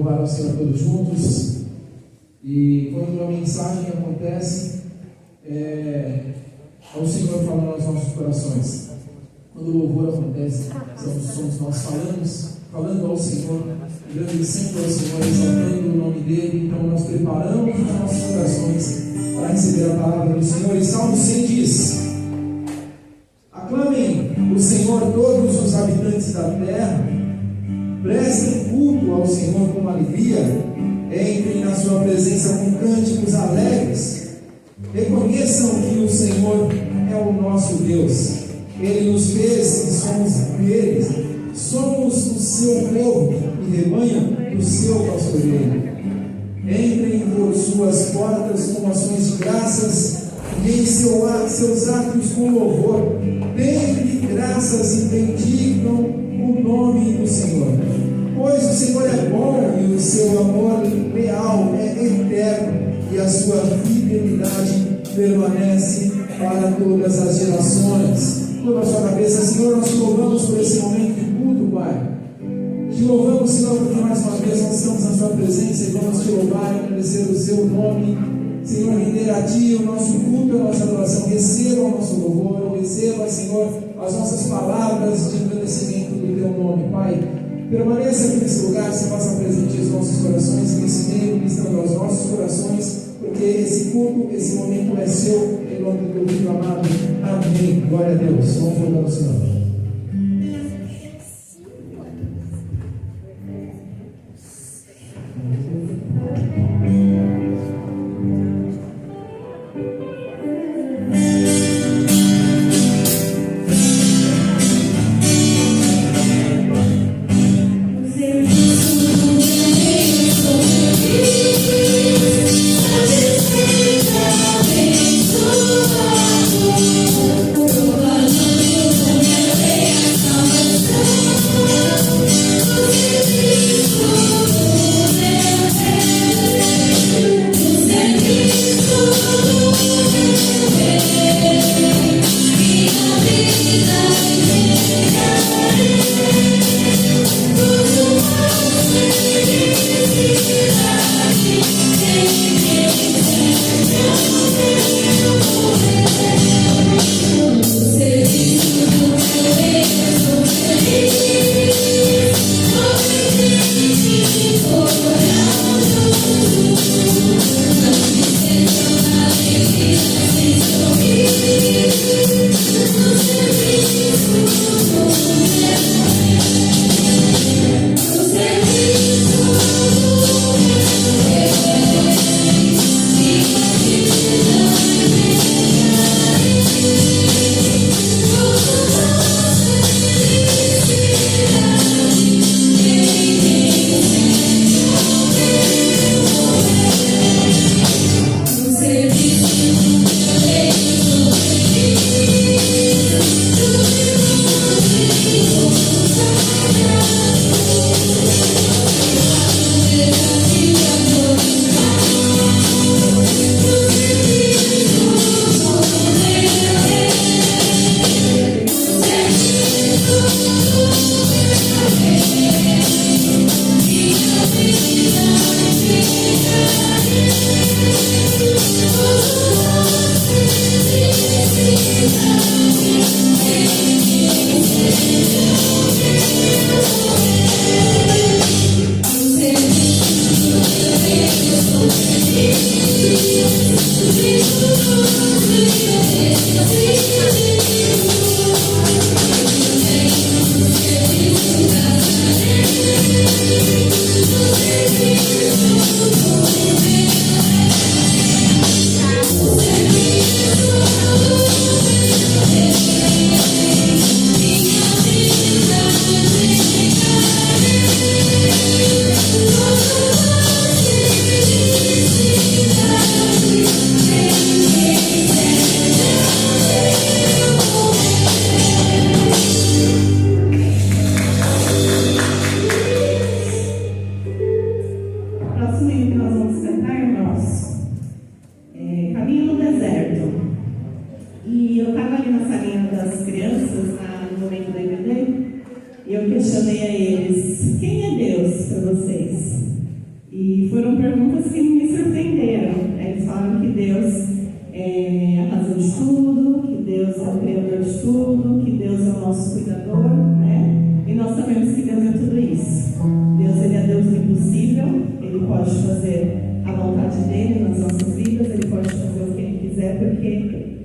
louvar ao Senhor todos juntos. E quando uma mensagem acontece, é o Senhor falando aos nossos corações. Quando o louvor acontece, somos nós falando ao Senhor, agradecendo ao Senhor, exaltando o nome dEle. Então nós preparamos os nossos corações para receber a palavra do Senhor. E Salmo 100 diz: aclamem o Senhor todos os habitantes da terra, prestem culto ao Senhor com alegria, entrem na sua presença com cânticos alegres, reconheçam que o Senhor é o nosso Deus, Ele nos fez e somos deles, somos o seu povo e rebanho do seu pastoreio. Entrem por suas portas com ações de graças e em seus atos com louvor. Deem graças e bendigam o nome do Senhor, pois o Senhor é bom e o seu amor leal é eterno e a sua fidelidade permanece para todas as gerações. Toda a sua cabeça, Senhor, nós te louvamos por esse momento de culto, Pai. Te louvamos, Senhor, porque mais uma vez nós estamos na sua presença e vamos te louvar e agradecer o seu nome. Senhor, render a Ti o nosso culto, a nossa adoração. Receba o nosso louvor, receba, Senhor, as nossas palavras de agradecimento do Teu nome, Pai. Permaneça aqui nesse lugar, se faça presente aos nossos corações, nesse meio, ministrando aos nossos corações, porque esse culto, esse momento é seu, em nome do Teu Filho amado. Amém. Glória a Deus. Vamos louvar o Senhor. perguntas que me surpreenderam. Eles falam que Deus é a razão de tudo, que Deus é o criador de tudo, que Deus é o nosso cuidador, né? E nós sabemos que Deus é tudo isso. Deus, Ele é Deus do impossível, Ele pode fazer a vontade dEle nas nossas vidas, Ele pode fazer o que Ele quiser, porque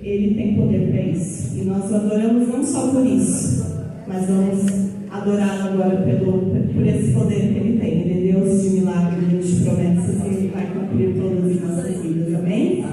Ele tem poder para isso. E nós o adoramos não só por isso, mas vamos adorar agora por esse poder que Ele tem. Ele é Deus de milagres, Deus de promessas, e Ele vai cumprir todas as nossas vidas. Amém?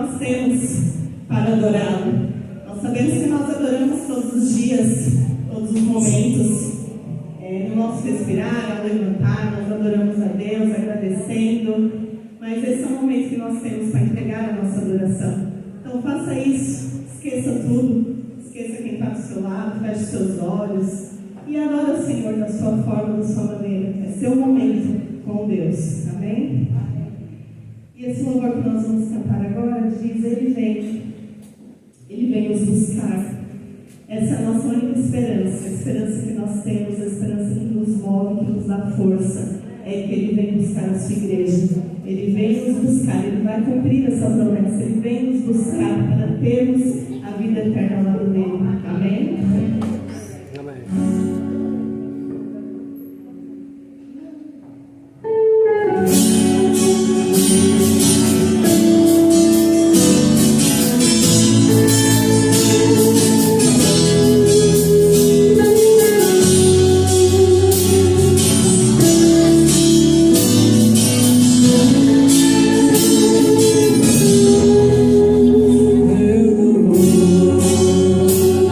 nós temos para adorá-lo. Nós sabemos que nós adoramos todos os dias, todos os momentos, no nosso respirar, ao levantar, nós adoramos a Deus, agradecendo, mas esse é o momento que nós temos para entregar a nossa adoração. Então faça isso, esqueça tudo, esqueça quem está do seu lado, feche seus olhos e adore o Senhor da sua forma, da sua maneira. É seu momento com Deus, amém? E esse louvor que nós vamos cantar agora diz: Ele vem nos buscar. Essa é a nossa única esperança, a esperança que nós temos, a esperança que nos move, que nos dá força, é que Ele vem buscar a sua igreja. Ele vem nos buscar, Ele vai cumprir essa promessa, Ele vem nos buscar para termos a vida eterna ao lado dele. Amém? Amém. Eu não vou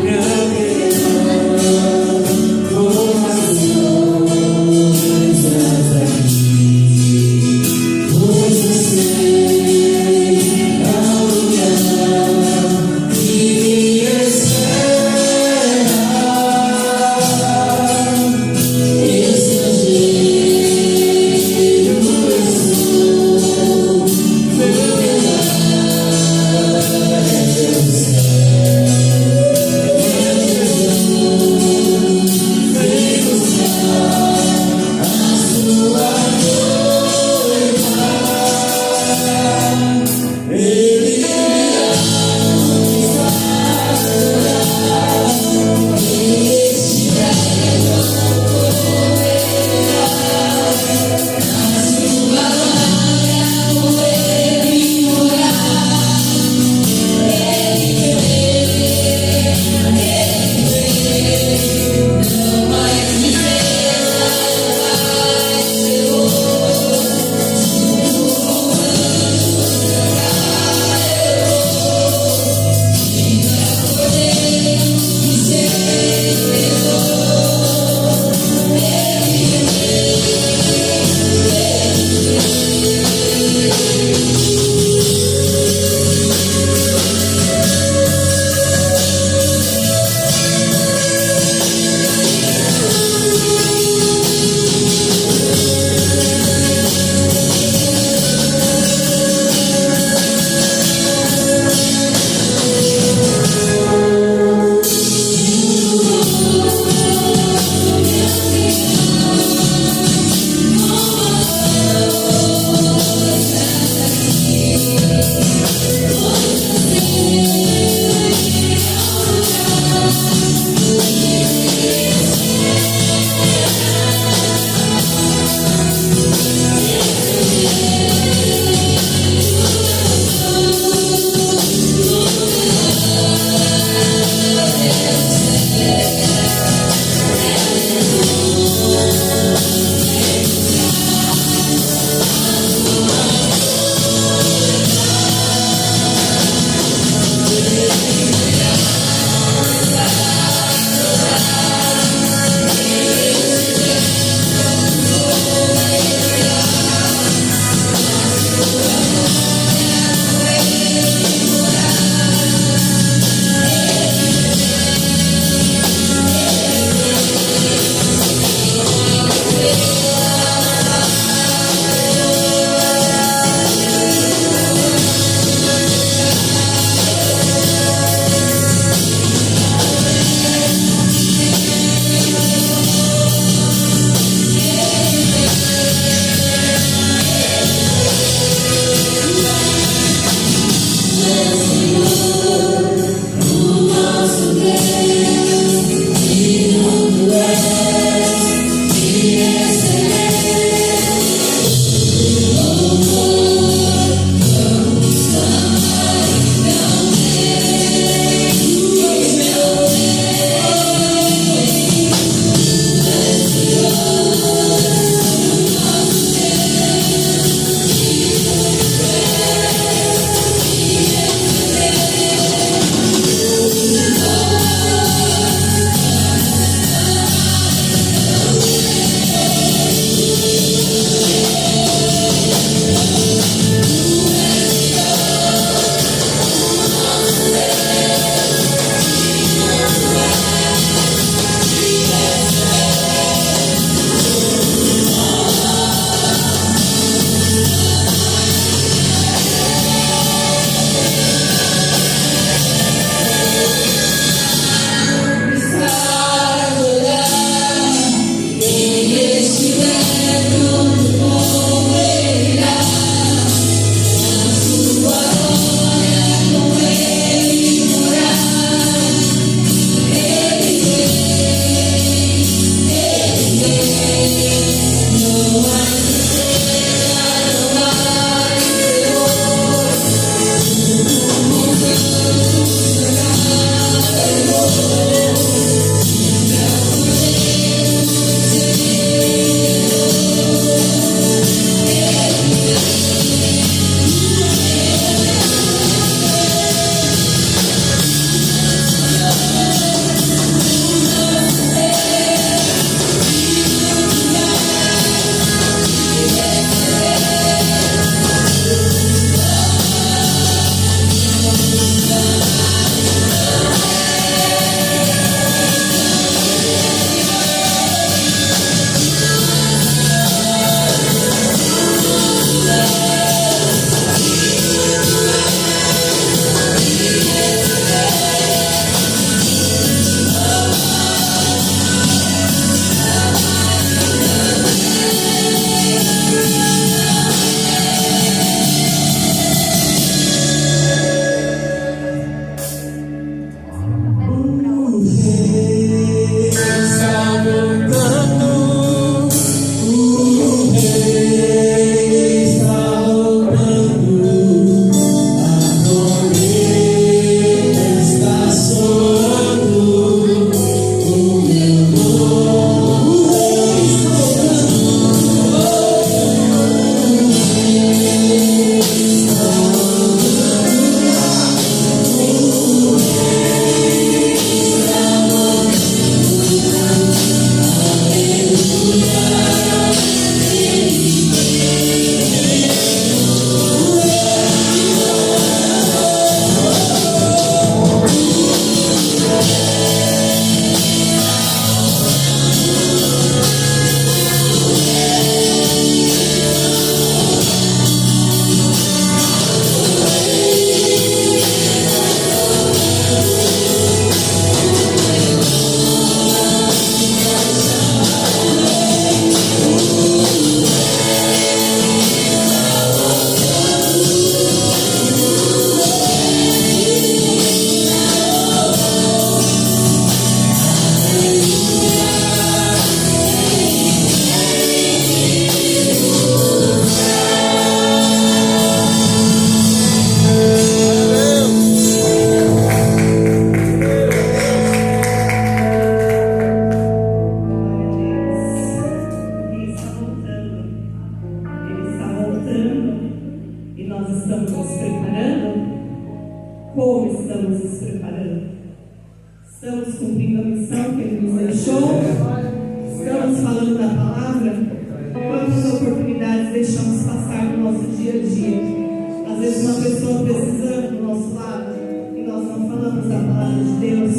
vezes uma pessoa precisando do nosso lado e nós não falamos da palavra de Deus.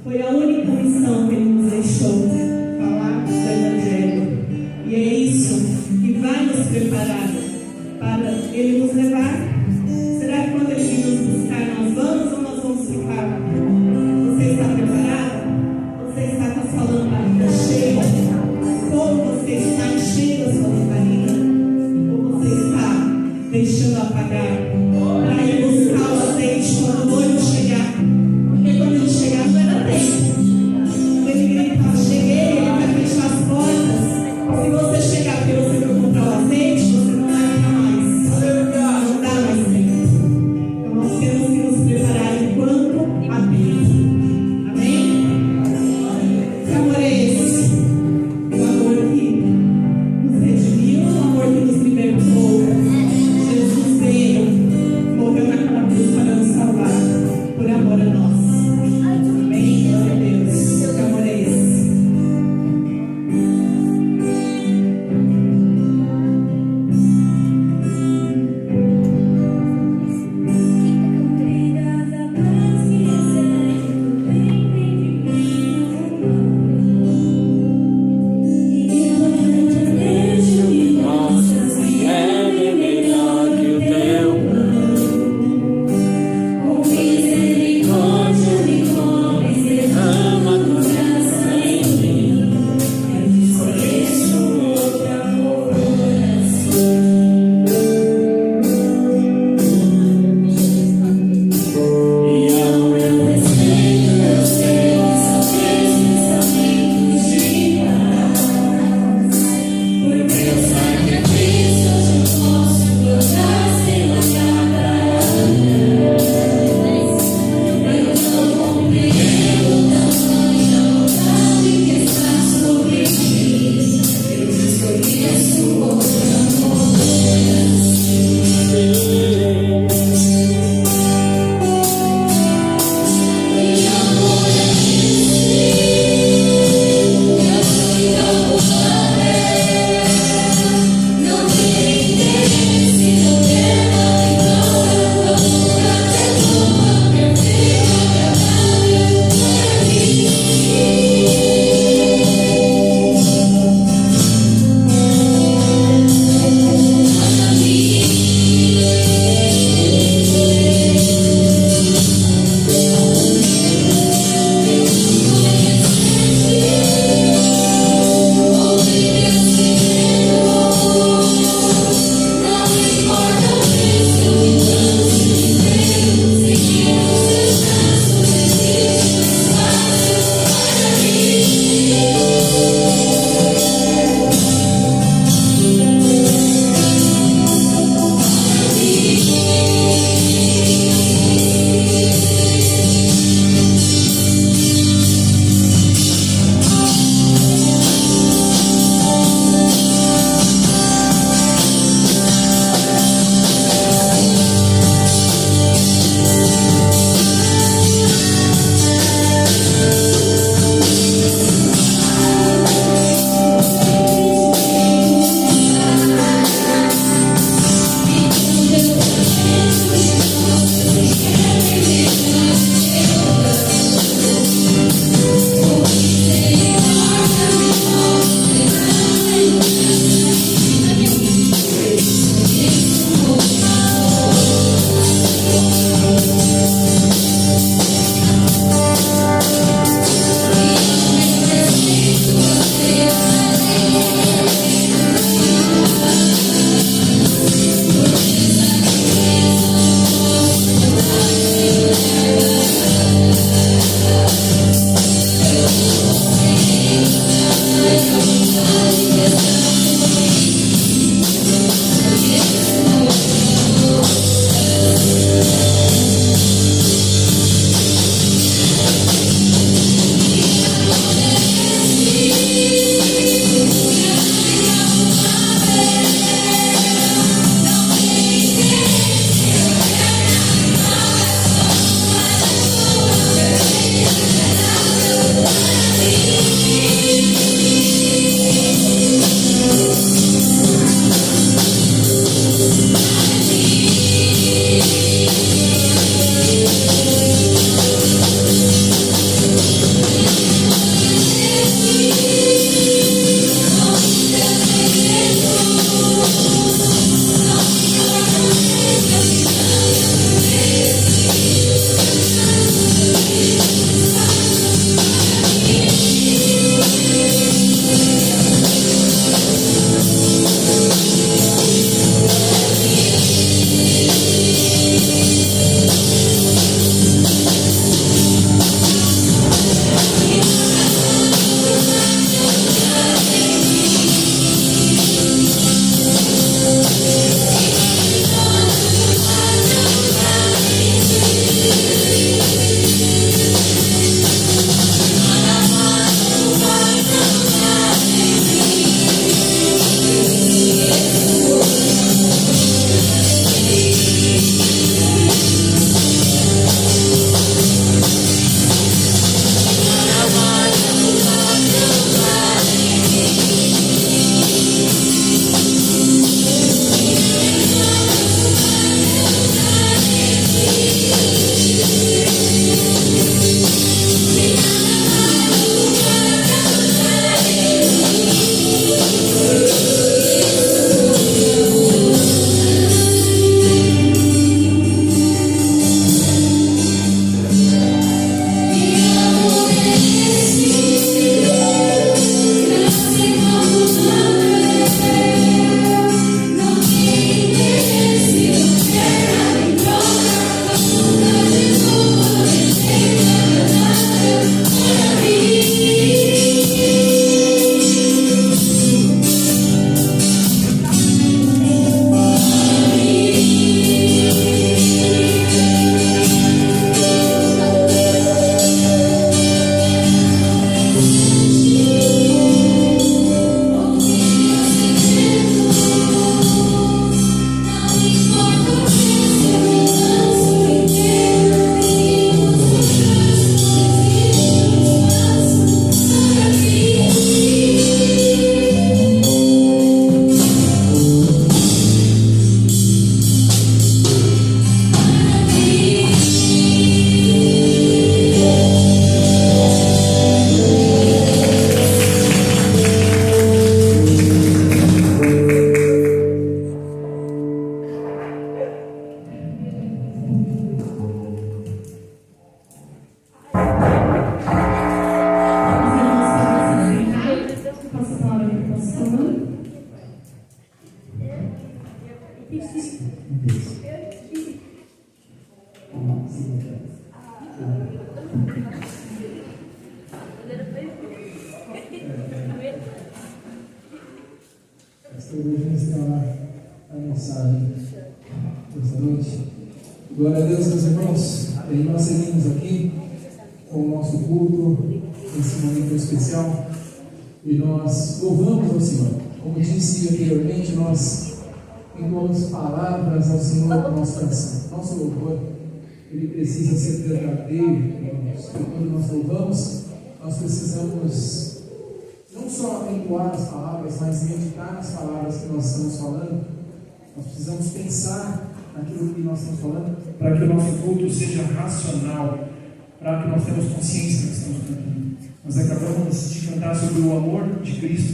Foi a única missão que Ele nos deixou, falar do Evangelho. E é isso que vai nos preparar para Ele nos levar. Será que quando Ele vir nos buscar, nós vamos ou nós vamos ficar? Você está preparado? Você está com a sua lamparina cheia? Como você está enchendo a sua lamparina? Ou você está deixando apagar para ir buscar o azeite quando o noivo chegar? Porque quando ele chegar não era tempo. Quando ele gritar, cheguei, ele vai fechar as portas. Se você chegar porque você for comprar o azeite, você não vai ficar mais. Não dá mais tempo. Então nós temos que nos preparar enquanto há tempo. Amém? Que amor é esse? O amor que nos redimiu, o amor que nos libertou. Jesus veio, morreu naquela cruz para nos salvar, por amor a nós. Amém? Glória a Deus. Que amor é esse? A mensagem desta noite. Glória a Deus, meus irmãos. E nós seguimos aqui com o nosso culto nesse momento especial e nós louvamos ao Senhor. Como disse anteriormente, nós entoamos palavras ao Senhor com nossa canção. Nosso louvor, ele precisa ser verdadeiro, irmãos. E quando nós louvamos, nós precisamos não só entoar as palavras, mas meditar nas palavras que nós estamos falando. Nós precisamos pensar naquilo que nós estamos falando, para que o nosso culto seja racional, para que nós tenhamos consciência do que estamos cantando. Nós acabamos de cantar sobre o amor de Cristo,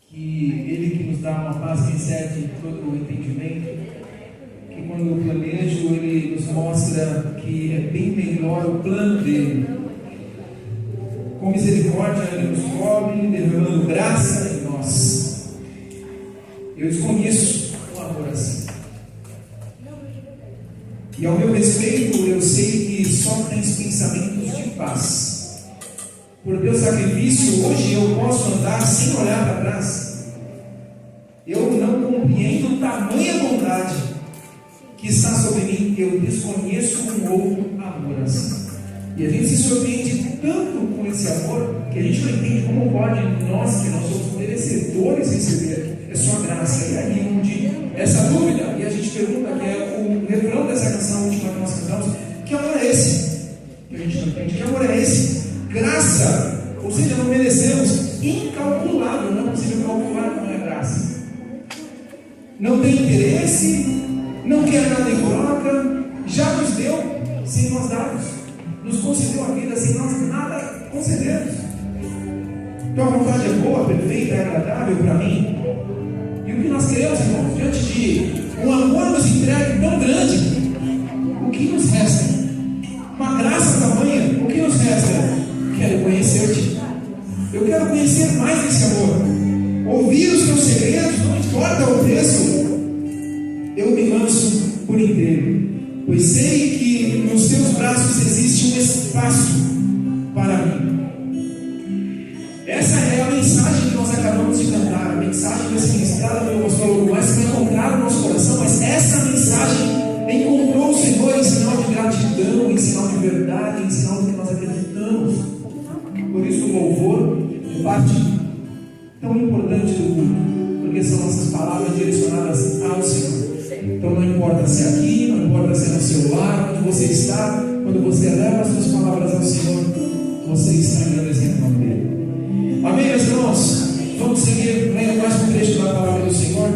que Ele que nos dá uma paz que excede todo o entendimento, que quando eu planejo, Ele nos mostra que é bem melhor o plano dele. Com misericórdia Ele nos cobre, derramando graça em nós. Eu desconheço um amor assim. E ao meu respeito, eu sei que só tens pensamentos de paz. Por teu sacrifício, hoje eu posso andar sem olhar para trás. Eu não compreendo tamanha bondade que está sobre mim. Eu desconheço um outro amor assim. E a gente se surpreende tanto com esse amor que a gente não entende como pode nós, que nós somos merecedores, receber. É só graça. E aí onde essa dúvida, e a gente pergunta, que é o refrão dessa canção última que nós cantamos, que amor é esse? Que a gente não entende. Que amor é esse? Graça, ou seja, não merecemos, incalculável, não é possível calcular, não é graça. Não tem interesse, não quer nada em troca, já nos deu sem nós darmos, nos concedeu a vida sem nós nada concedermos. Tua vontade é boa, perfeita, é agradável para mim. E o que nós queremos, irmãos, diante de um amor nos entregue tão grande, o que nos resta? Uma graça tamanha, o que nos resta? Quero conhecer-te. Eu quero conhecer mais esse amor. Ouvir os teus segredos, não importa o preço. Eu me lanço por inteiro, pois sei que nos teus braços existe um espaço para mim. Essa é a mensagem que nós acabamos de cantar, a mensagem que vai ser ministrada pelo pastor Lobo, mas que vai encontrar no nosso coração. Mas essa mensagem encontrou o Senhor em sinal de gratidão, em sinal de verdade, em sinal do que nós acreditamos. Por isso o louvor é parte tão importante do culto, porque são nossas palavras direcionadas ao Senhor. Então não importa se é aqui, não importa se é no seu lar, onde você está, quando você leva as suas palavras ao Senhor, você está engrandecendo o nome dele. Amém, meus irmãos? Vamos seguir lendo mais um trecho da palavra do Senhor.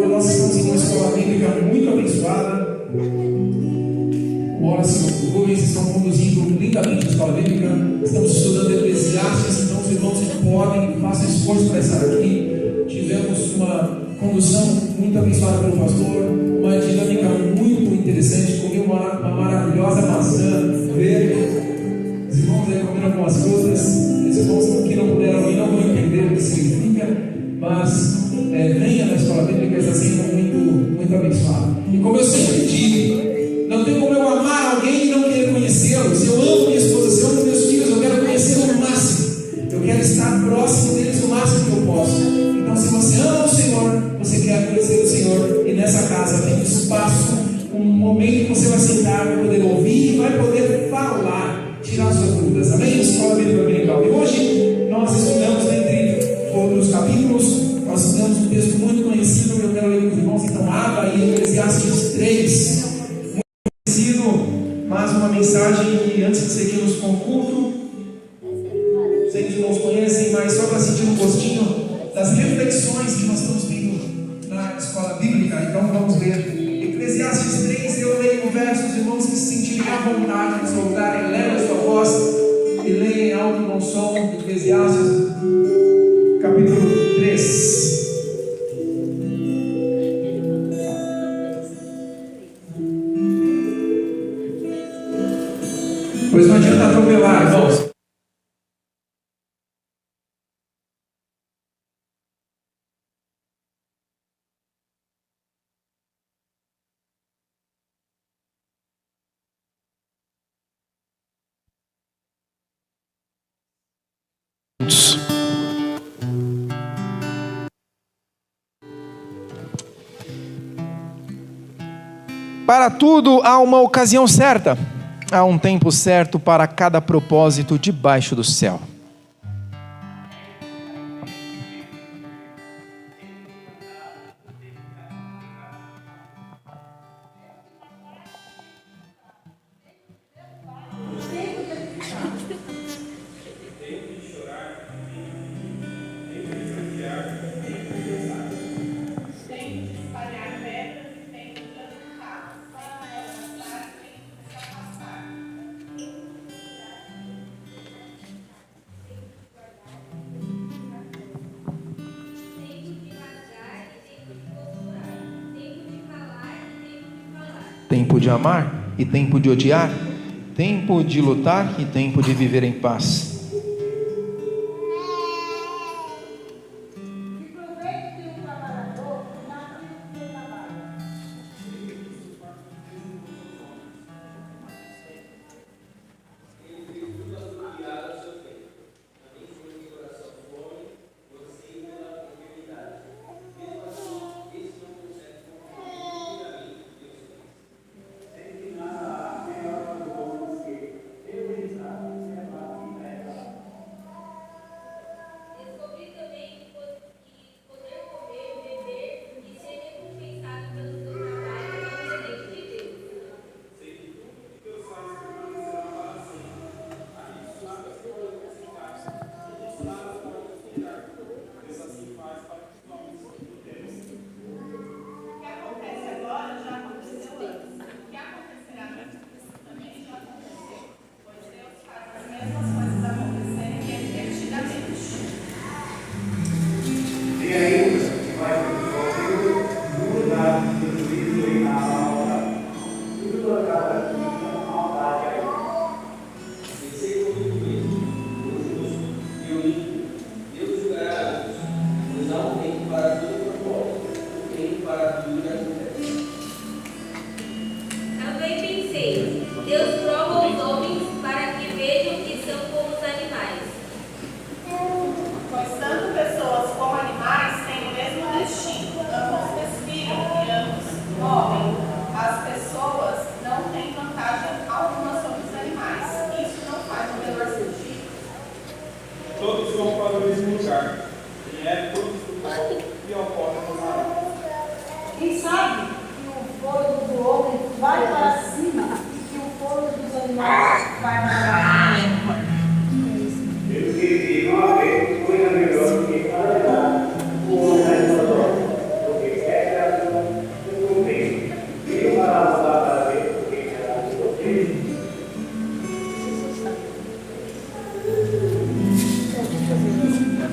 Nós estamos em uma escola bíblica muito abençoada. O Wallace e o Luiz estão conduzindo lindamente a escola bíblica. Estamos estudando Eclesiastes, então os irmãos que podem, façam esforço para estar aqui. Tivemos uma condução muito abençoada pelo pastor, uma dinâmica muito interessante. Comi uma maravilhosa maçã verde. Os irmãos aí comeram algumas frutas. Os irmãos que não puderam vir não vão entender o que significa, mas venha na escola bíblica, está sendo muito abençoado. E como eu sempre digo, não tem como eu amar alguém e não querer conhecê-lo. Se eu amo minha esposa, se eu amo meus filhos, eu quero conhecê-lo no máximo. Eu quero estar próximo deles o máximo que eu posso. Então, se você ama o Senhor, você quer conhecer o Senhor, e nessa casa tem um espaço, um momento que você vai sentar, vai poder ouvir e vai poder falar, tirar suas dúvidas. Amém? Escola Bíblica Dominical. E hoje nós estudamos, entre outros capítulos, nós estudamos um texto muito conhecido, eu quero ler com os irmãos, então abra aí Eclesiastes 3. Muito conhecido, mas uma mensagem que antes de seguirmos com o culto, sei que os irmãos conhecem, mas só para sentir um gostinho das reflexões que nós estamos tendo na escola bíblica. Então vamos ler Eclesiastes 3. Eu leio o verso, os irmãos que se sentirem à vontade no seu lugar, elevem a sua voz e leem alto no som de Eclesiastes capítulo 3. Pois não adianta atropelar, irmãos. Para tudo há uma ocasião certa, há um tempo certo para cada propósito debaixo do céu. Tempo de amar e tempo de odiar, tempo de lutar e tempo de viver em paz.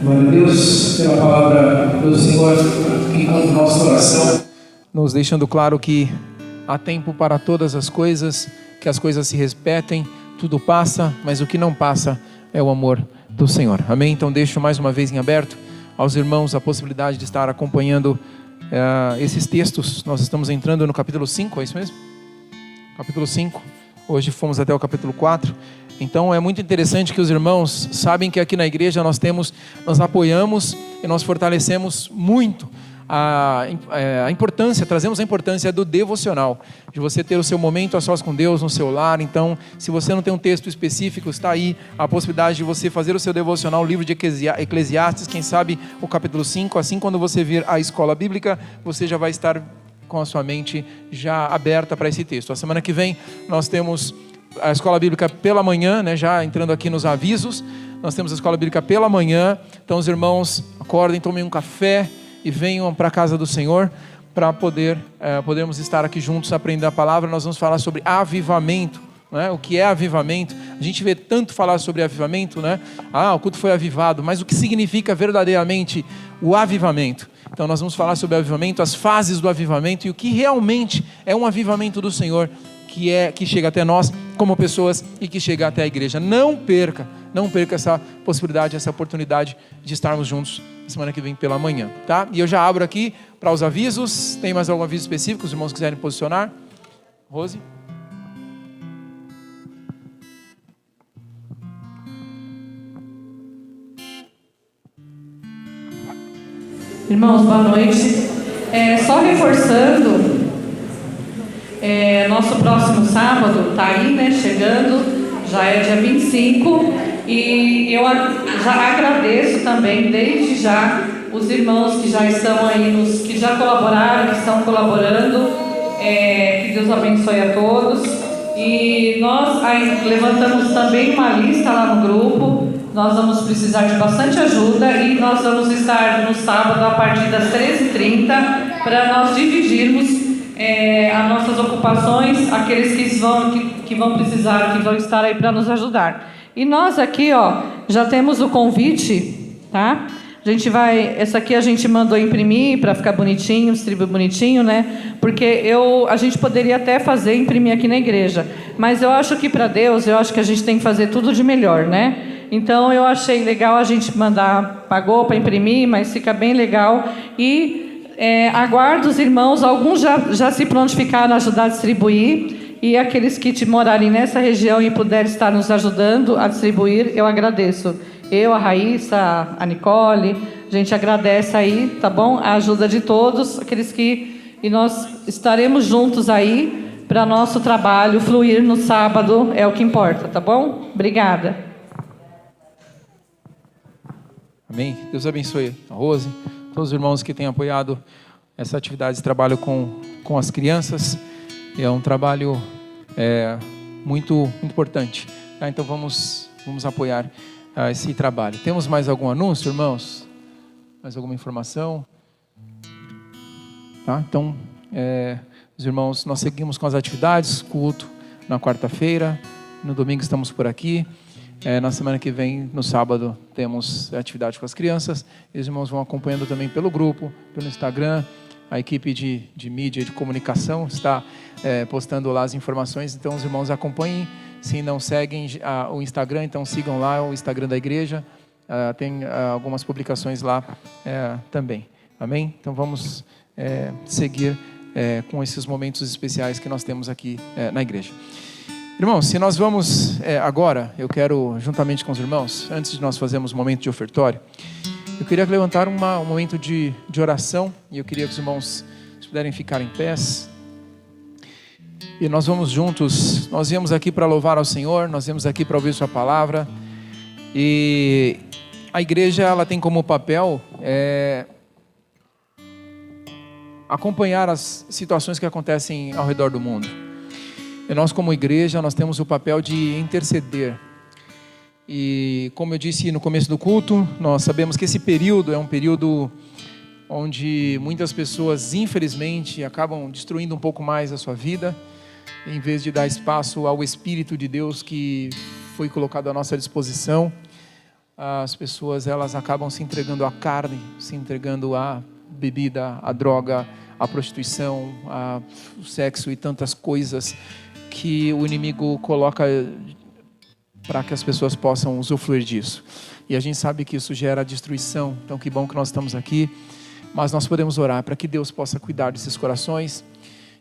Glória a Deus pela palavra do Senhor que com o nosso coração, nos deixando claro que há tempo para todas as coisas, que as coisas se repetem, tudo passa, mas o que não passa é o amor do Senhor. Amém? Então deixo mais uma vez em aberto aos irmãos a possibilidade de estar acompanhando esses textos. Nós estamos entrando no capítulo 5, é isso mesmo? Capítulo 5, hoje fomos até o capítulo 4. Então é muito interessante que os irmãos sabem que aqui na igreja nós apoiamos e nós fortalecemos muito a importância, trazemos a importância do devocional, de você ter o seu momento a sós com Deus no seu lar. Então, se você não tem um texto específico, está aí a possibilidade de você fazer o seu devocional, o livro de Eclesiastes, quem sabe o capítulo 5, assim quando você vir a escola bíblica, você já vai estar com a sua mente já aberta para esse texto. A semana que vem nós temos a escola bíblica pela manhã, né, já entrando aqui nos avisos, nós temos a escola bíblica pela manhã. Então os irmãos acordem, tomem um café e venham para a casa do Senhor para podermos estar aqui juntos aprendendo a palavra. Nós vamos falar sobre avivamento, né? O que é avivamento? A gente vê tanto falar sobre avivamento, né? O culto foi avivado, mas o que significa verdadeiramente o avivamento? Então nós vamos falar sobre o avivamento, as fases do avivamento e o que realmente é um avivamento do Senhor, que chega até nós como pessoas e que chega até a igreja. Não perca essa possibilidade, essa oportunidade de estarmos juntos na semana que vem pela manhã, tá? E eu já abro aqui para os avisos. Tem mais algum aviso específico, os irmãos quiserem posicionar? Rose? Irmãos, boa noite. Só reforçando, Nosso próximo sábado está aí, né? Chegando, já é dia 25. E eu já agradeço também, desde já, os irmãos que já estão aí, que já colaboraram, que estão colaborando. Que Deus abençoe a todos. E nós aí levantamos também uma lista lá no grupo. Nós vamos precisar de bastante ajuda e nós vamos estar no sábado a partir das 13h30 para nós dividirmos as nossas ocupações, aqueles que vão precisar, que vão estar aí para nos ajudar. E nós aqui, já temos o convite, tá? Essa aqui a gente mandou imprimir para ficar bonitinho, distribuir bonitinho, né? Porque a gente poderia até imprimir aqui na igreja, mas eu acho que para Deus, eu acho que a gente tem que fazer tudo de melhor, né? Então eu achei legal a gente pagou para imprimir, mas fica bem legal. E aguardo os irmãos, alguns já se prontificaram a ajudar a distribuir. E aqueles que morarem nessa região e puderem estar nos ajudando a distribuir, eu agradeço. Eu, a Raíssa, a Nicole, a gente agradece aí, tá bom? A ajuda de todos, e nós estaremos juntos aí para nosso trabalho fluir no sábado, é o que importa, tá bom? Obrigada. Amém. Deus abençoe a Rose, todos os irmãos que têm apoiado essa atividade de trabalho com as crianças. É um trabalho muito importante. Tá? Então vamos apoiar esse trabalho. Temos mais algum anúncio, irmãos? Mais alguma informação? Tá? Então, os irmãos, nós seguimos com as atividades, culto na quarta-feira, no domingo estamos por aqui. Na semana que vem, no sábado, temos atividade com as crianças. E os irmãos vão acompanhando também pelo grupo, pelo Instagram. A equipe de mídia e de comunicação está postando lá as informações. Então, os irmãos acompanhem. Se não seguem o Instagram, então sigam lá o Instagram da igreja. Tem algumas publicações lá também. Amém? Então, vamos seguir com esses momentos especiais que nós temos aqui na igreja. Irmãos, se nós vamos agora, eu quero, juntamente com os irmãos, antes de nós fazermos o momento de ofertório, eu queria levantar um momento de oração, e eu queria que os irmãos, se puderem ficar em pés, e nós vamos juntos. Nós viemos aqui para louvar ao Senhor, nós viemos aqui para ouvir sua palavra, e a igreja, ela tem como papel acompanhar as situações que acontecem ao redor do mundo. E nós, como igreja, nós temos o papel de interceder. E como eu disse no começo do culto, nós sabemos que esse período é um período onde muitas pessoas, infelizmente, acabam destruindo um pouco mais a sua vida, em vez de dar espaço ao Espírito de Deus que foi colocado à nossa disposição. As pessoas, elas acabam se entregando à carne, se entregando à bebida, à droga, à prostituição, ao sexo e tantas coisas que o inimigo coloca para que as pessoas possam usufruir disso. E a gente sabe que isso gera destruição. Então que bom que nós estamos aqui. Mas nós podemos orar para que Deus possa cuidar desses corações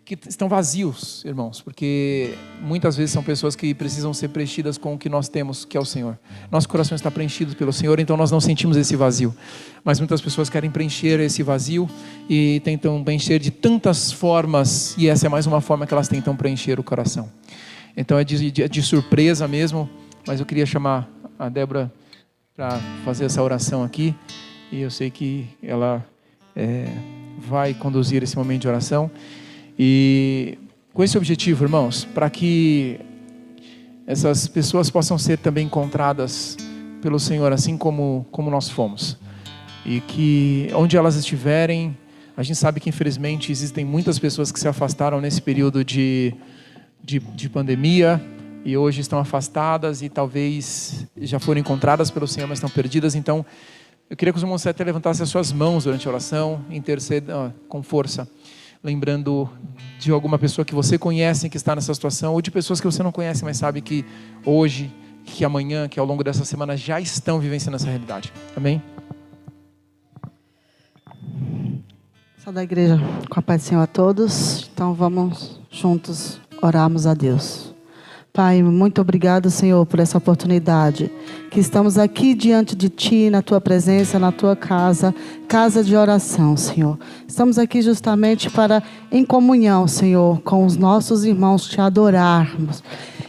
que estão vazios, irmãos. Porque muitas vezes são pessoas que precisam ser preenchidas com o que nós temos, que é o Senhor. Nosso coração está preenchido pelo Senhor, então nós não sentimos esse vazio. Mas muitas pessoas querem preencher esse vazio e tentam preencher de tantas formas. E essa é mais uma forma que elas tentam preencher o coração. Então é de surpresa mesmo. Mas eu queria chamar a Débora para fazer essa oração aqui. E eu sei que ela vai conduzir esse momento de oração. E com esse objetivo, irmãos, para que essas pessoas possam ser também encontradas pelo Senhor, assim como nós fomos. E que onde elas estiverem, a gente sabe que infelizmente existem muitas pessoas que se afastaram nesse período de pandemia. E hoje estão afastadas e talvez já foram encontradas pelo Senhor, mas estão perdidas. Então, eu queria que os irmãos até levantassem as suas mãos durante a oração, intercedam com força, lembrando de alguma pessoa que você conhece que está nessa situação, ou de pessoas que você não conhece, mas sabe que hoje, que amanhã, que ao longo dessa semana já estão vivenciando essa realidade. Amém? Só da igreja, com a paz do Senhor a todos. Então vamos juntos orarmos a Deus. Pai, muito obrigado, Senhor, por essa oportunidade. Que estamos aqui diante de Ti, na Tua presença, na Tua casa, casa de oração, Senhor. Estamos aqui justamente para, em comunhão, Senhor, com os nossos irmãos, Te adorarmos.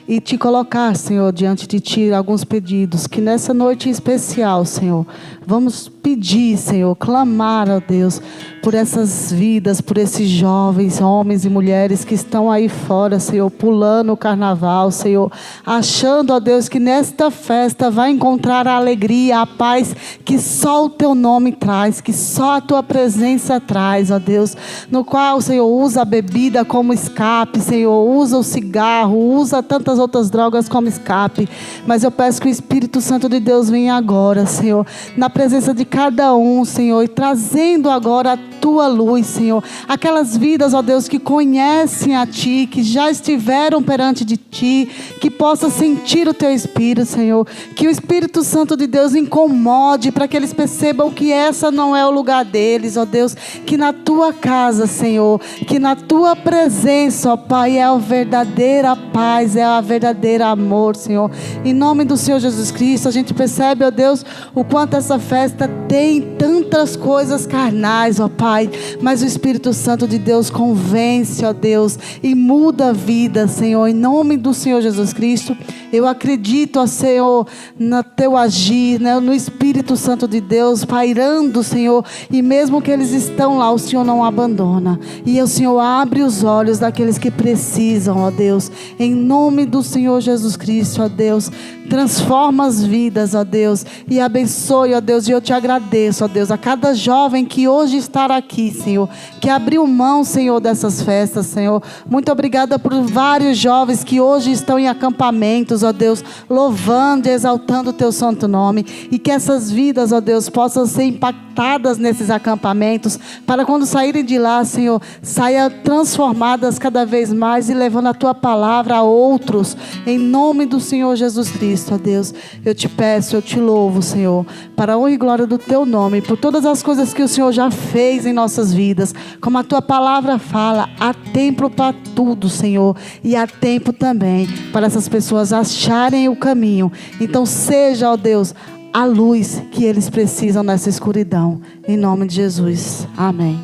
E Te colocar, Senhor, diante de Ti alguns pedidos. Que nessa noite especial, Senhor, vamos pedir, Senhor, clamar, ó Deus, por essas vidas, por esses jovens, homens e mulheres que estão aí fora, Senhor, pulando o carnaval, Senhor, achando, ó Deus, que nesta festa vai encontrar a alegria, a paz que só o Teu nome traz, que só a Tua presença traz, ó Deus, no qual, Senhor, usa a bebida como escape, Senhor, usa o cigarro, usa tantas outras drogas como escape, mas eu peço que o Espírito Santo de Deus venha agora, Senhor, na presença de cada um, Senhor, e trazendo agora a Tua luz, Senhor, aquelas vidas, ó Deus, que conhecem a Ti, que já estiveram perante de Ti, que possa sentir o Teu Espírito, Senhor, que o Espírito Santo de Deus incomode, para que eles percebam que essa não é o lugar deles, ó Deus, que na Tua casa, Senhor, que na Tua presença, ó Pai, é a verdadeira paz, é a verdadeira amor, Senhor, em nome do Senhor Jesus Cristo. A gente percebe, ó Deus, o quanto essa festa tem tantas coisas carnais, ó Pai, mas o Espírito Santo de Deus convence, ó Deus, e muda a vida, Senhor, em nome do Senhor Jesus Cristo. Eu acredito, ó Senhor, no Teu agir, né, no Espírito Santo de Deus pairando, Senhor, e mesmo que eles estão lá, o Senhor não abandona, e o Senhor abre os olhos daqueles que precisam, ó Deus, em nome do Senhor Jesus Cristo, ó Deus, transforma as vidas, ó Deus, e abençoe, ó Deus, e eu Te agradeço, ó Deus, a cada jovem que hoje está aqui, Senhor, que abriu mão, Senhor, dessas festas, Senhor. Muito obrigada por vários jovens que hoje estão em acampamentos, ó Deus, louvando e exaltando o Teu santo nome, e que essas vidas, ó Deus, possam ser impactadas nesses acampamentos, para quando saírem de lá, Senhor, saiam transformadas cada vez mais e levando a Tua palavra a outros, em nome do Senhor Jesus Cristo, ó Deus. Eu Te peço, eu Te louvo, Senhor, para a honra e glória do Teu nome, por todas as coisas que o Senhor já fez em nossas vidas, como a Tua palavra fala, há tempo para tudo, Senhor, e há tempo também para essas pessoas acharem o caminho. Então seja, ó Deus, a luz que eles precisam nessa escuridão, em nome de Jesus, amém.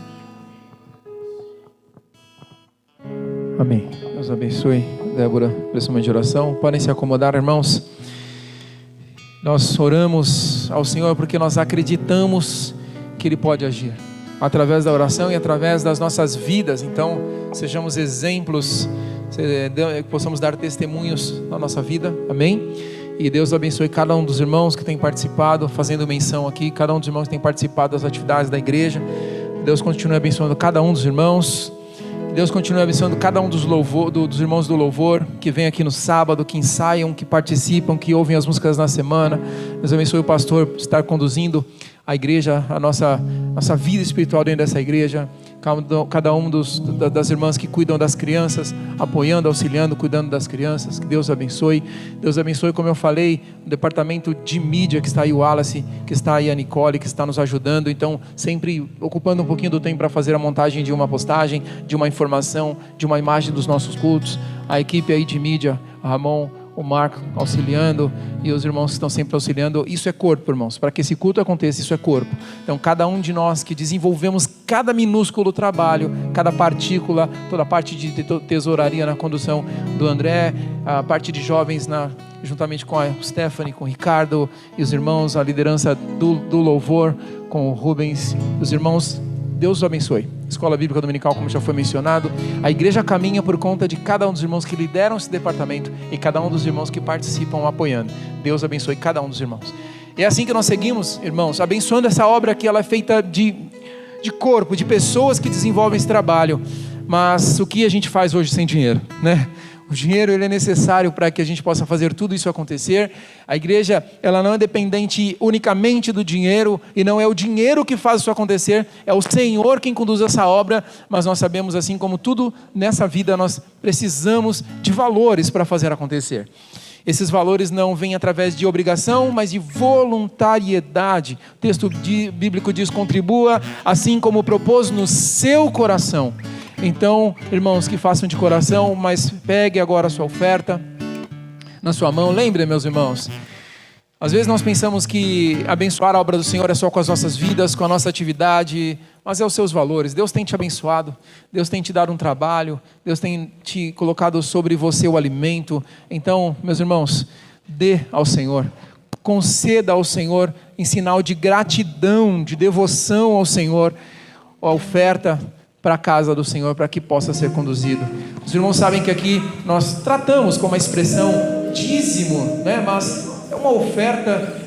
Amém. Deus abençoe. Débora, prestamos de oração. Podem se acomodar, irmãos. Nós oramos ao Senhor porque nós acreditamos que Ele pode agir através da oração e através das nossas vidas. Então, sejamos exemplos, possamos dar testemunhos na nossa vida. Amém? E Deus abençoe cada um dos irmãos que tem participado, fazendo menção aqui, cada um dos irmãos que tem participado das atividades da igreja. Deus continue abençoando cada um dos irmãos. Deus continue abençoando cada um dos irmãos do louvor, que vem aqui no sábado, que ensaiam, que participam, que ouvem as músicas na semana. Deus abençoe o pastor por estar conduzindo a igreja, a nossa vida espiritual dentro dessa igreja. Cada um das irmãs que cuidam das crianças, apoiando, auxiliando, cuidando das crianças. Que Deus abençoe. Deus abençoe, como eu falei, o departamento de mídia, que está aí o Wallace, que está aí a Nicole, que está nos ajudando. Então, sempre ocupando um pouquinho do tempo para fazer a montagem de uma postagem, de uma informação, de uma imagem dos nossos cultos. A equipe aí de mídia, a Ramon, o Marco auxiliando, e os irmãos que estão sempre auxiliando. Isso é corpo, irmãos. Para que esse culto aconteça, isso é corpo. Então, cada um de nós que desenvolvemos cada minúsculo trabalho, cada partícula, toda a parte de tesouraria na condução do André, a parte de jovens juntamente com a Stephanie, com o Ricardo e os irmãos, a liderança do louvor com o Rubens, os irmãos. Deus os abençoe. Escola Bíblica Dominical, como já foi mencionado, a igreja caminha por conta de cada um dos irmãos que lideram esse departamento e cada um dos irmãos que participam apoiando. Deus abençoe cada um dos irmãos. E é assim que nós seguimos, irmãos, abençoando essa obra que ela é feita de corpo, de pessoas que desenvolvem esse trabalho. Mas o que a gente faz hoje sem dinheiro, né? O dinheiro, ele é necessário para que a gente possa fazer tudo isso acontecer. A igreja, ela não é dependente unicamente do dinheiro, e não é o dinheiro que faz isso acontecer, é o Senhor quem conduz essa obra. Mas nós sabemos, assim como tudo nessa vida, nós precisamos de valores para fazer acontecer. Esses valores não vêm através de obrigação, mas de voluntariedade. O texto bíblico diz: contribua assim como propôs no seu coração. Então, irmãos, que façam de coração, mas pegue agora a sua oferta, na sua mão. Lembre, meus irmãos, às vezes nós pensamos que abençoar a obra do Senhor é só com as nossas vidas, com a nossa atividade, mas é os seus valores. Deus tem te abençoado, Deus tem te dado um trabalho, Deus tem te colocado sobre você o alimento. Então, meus irmãos, dê ao Senhor, conceda ao Senhor em sinal de gratidão, de devoção ao Senhor, a oferta para a casa do Senhor, para que possa ser conduzido. Os irmãos sabem que aqui nós tratamos com uma expressão dízimo, né? Mas é uma oferta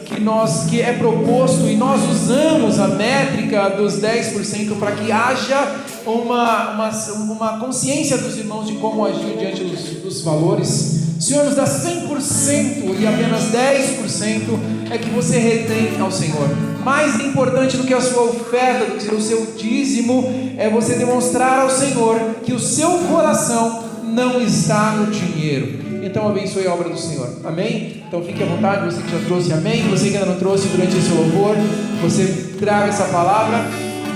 que é proposto, e nós usamos a métrica dos 10% para que haja uma consciência dos irmãos de como agir diante dos valores. O Senhor nos dá 100% e apenas 10% é que você retém ao Senhor. Mais importante do que a sua oferta, do que o seu dízimo, é você demonstrar ao Senhor que o seu coração não está no dinheiro. Então abençoe a obra do Senhor, amém? Então fique à vontade, você que já trouxe, amém? Você que ainda não trouxe durante esse louvor, você traga essa palavra,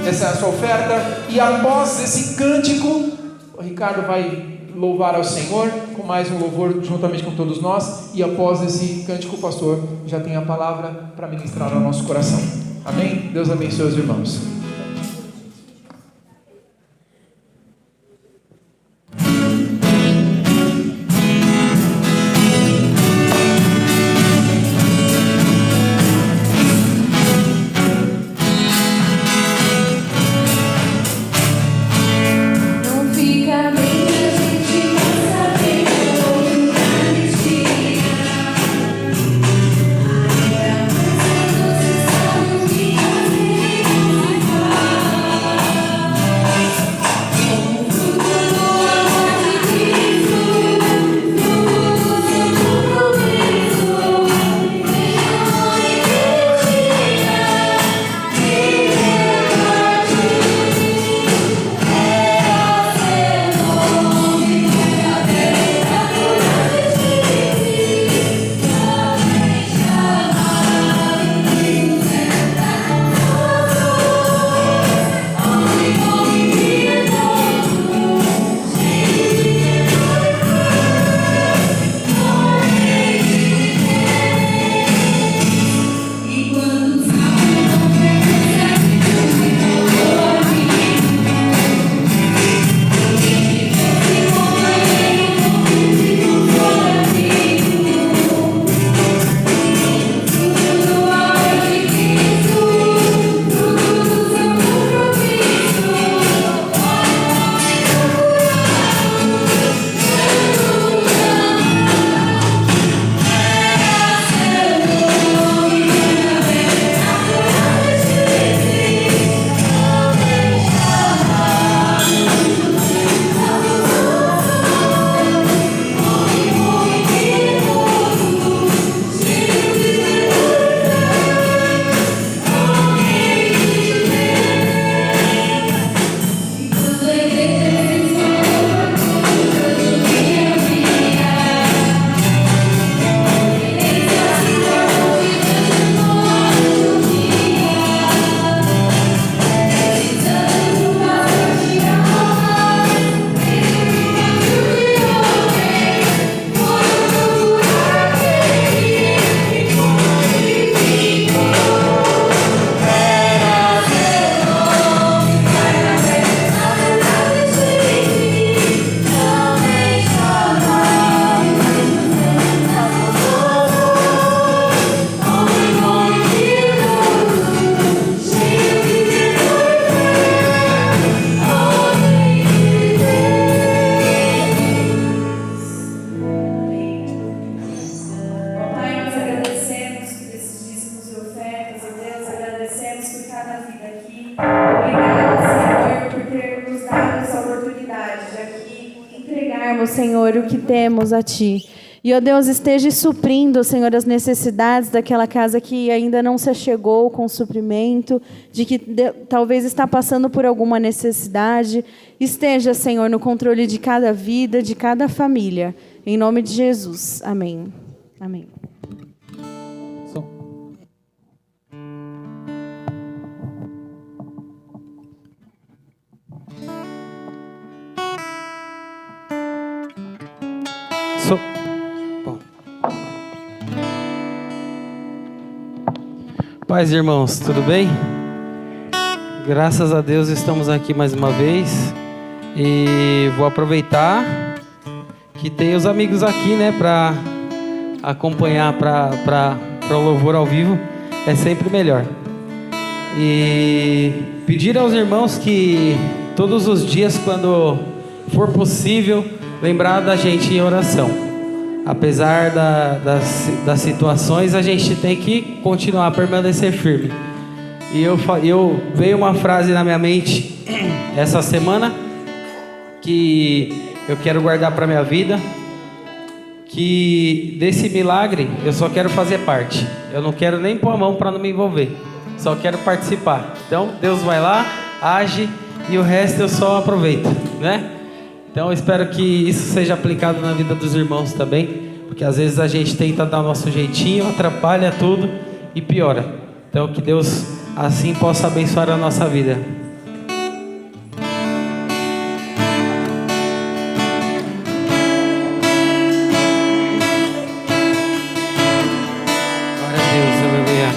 essa sua oferta, e após esse cântico, o Ricardo vai louvar ao Senhor com mais um louvor juntamente com todos nós, e após esse cântico o pastor já tem a palavra para ministrar ao nosso coração, amém? Deus abençoe os irmãos. Senhor, o que temos a Ti. E, ó Deus, esteja suprindo, Senhor, as necessidades daquela casa que ainda não se achegou com suprimento, de que talvez está passando por alguma necessidade. Esteja, Senhor, no controle de cada vida, de cada família. Em nome de Jesus. Amém. Amém. Bom. Paz, irmãos, tudo bem? Graças a Deus estamos aqui mais uma vez e vou aproveitar que tem os amigos aqui, né, para acompanhar para o louvor ao vivo, é sempre melhor. E pedir aos irmãos que todos os dias, quando for possível, lembrar da gente em oração. Apesar das situações, a gente tem que continuar a permanecer firme. E veio uma frase na minha mente essa semana que eu quero guardar para minha vida, que desse milagre eu só quero fazer parte. Eu não quero nem pôr a mão para não me envolver, só quero participar. Então Deus vai lá, age e o resto eu só aproveito, né? Então eu espero que isso seja aplicado na vida dos irmãos também, porque às vezes a gente tenta dar o nosso jeitinho, atrapalha tudo e piora. Então que Deus assim possa abençoar a nossa vida. Glória a Deus, aleluia.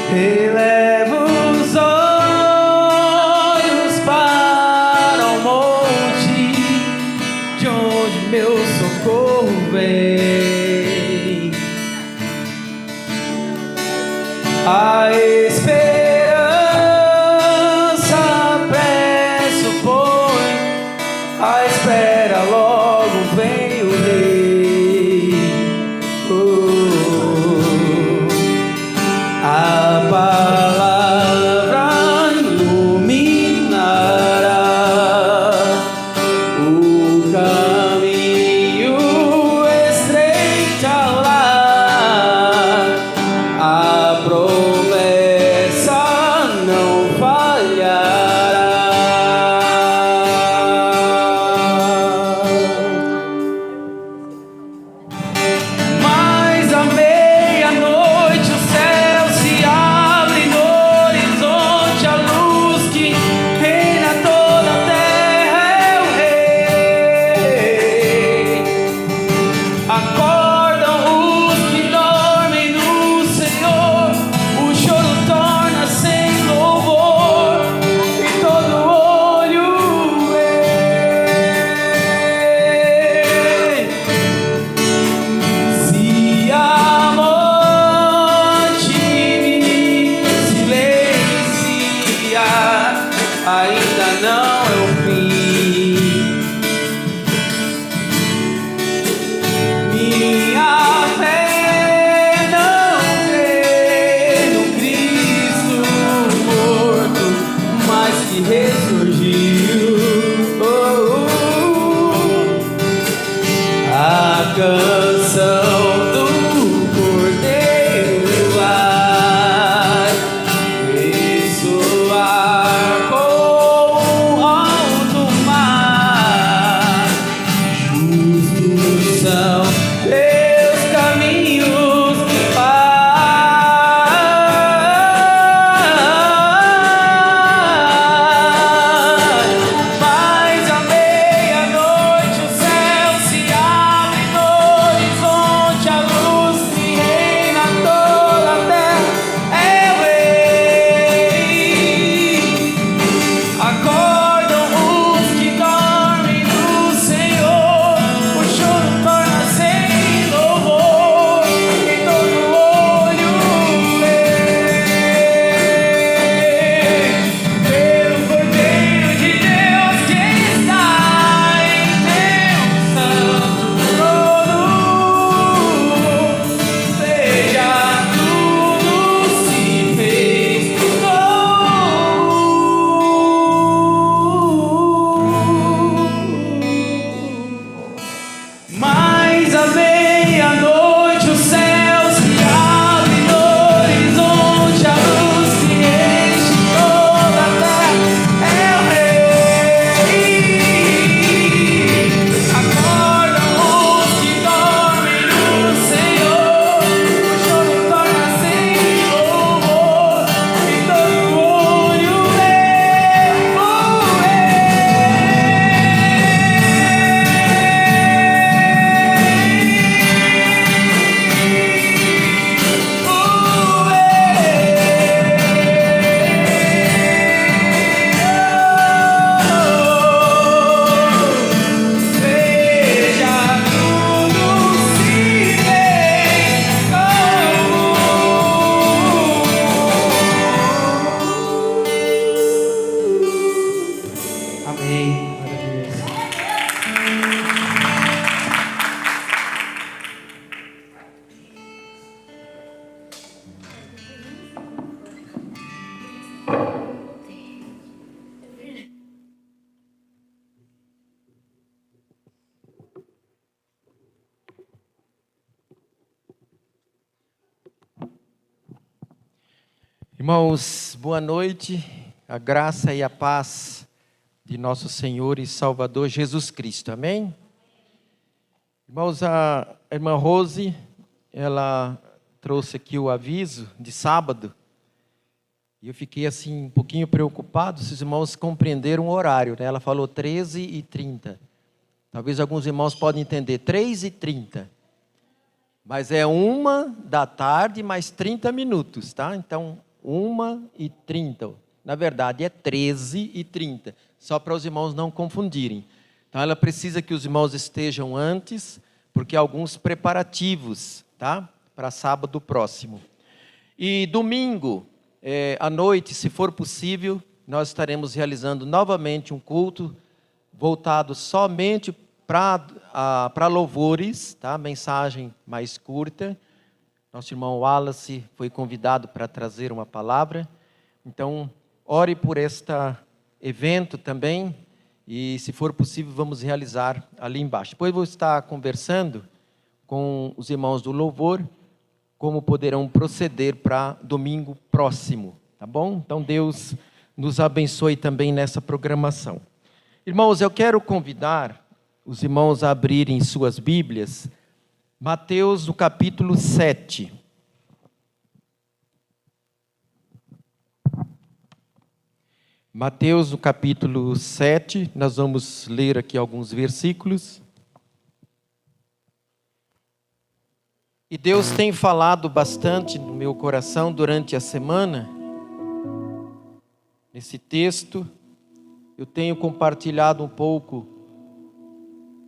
Eleva os olhos para o monte, de onde meu socorro vem. A esperança pressupõe, a espera logo vem o rei. A palavra iluminará o caminho estreito ao lar. A promessa Irmãos, boa noite, a graça e a paz de nosso Senhor e Salvador Jesus Cristo, amém? Irmãos, a irmã Rose, ela trouxe aqui o aviso de sábado, e eu fiquei assim um pouquinho preocupado se os irmãos compreenderam o horário, né? Ela falou 13h30, talvez alguns irmãos podem entender, 3h30, mas é 1h mais 30 minutos, tá? Então, 1h30, na verdade é 13h30, só para os irmãos não confundirem. Então ela precisa que os irmãos estejam antes, porque há alguns preparativos, tá? Para sábado próximo. E domingo, à noite, se for possível, nós estaremos realizando novamente um culto voltado somente para louvores, tá? Mensagem mais curta. Nosso irmão Wallace foi convidado para trazer uma palavra. Então, ore por este evento também. E, se for possível, vamos realizar ali embaixo. Depois vou estar conversando com os irmãos do louvor, como poderão proceder para domingo próximo. Tá bom? Então, Deus nos abençoe também nessa programação. Irmãos, eu quero convidar os irmãos a abrirem suas Bíblias, Mateus, no capítulo 7. Mateus, no capítulo 7, nós vamos ler aqui alguns versículos. E Deus tem falado bastante no meu coração durante a semana. Nesse texto, eu tenho compartilhado um pouco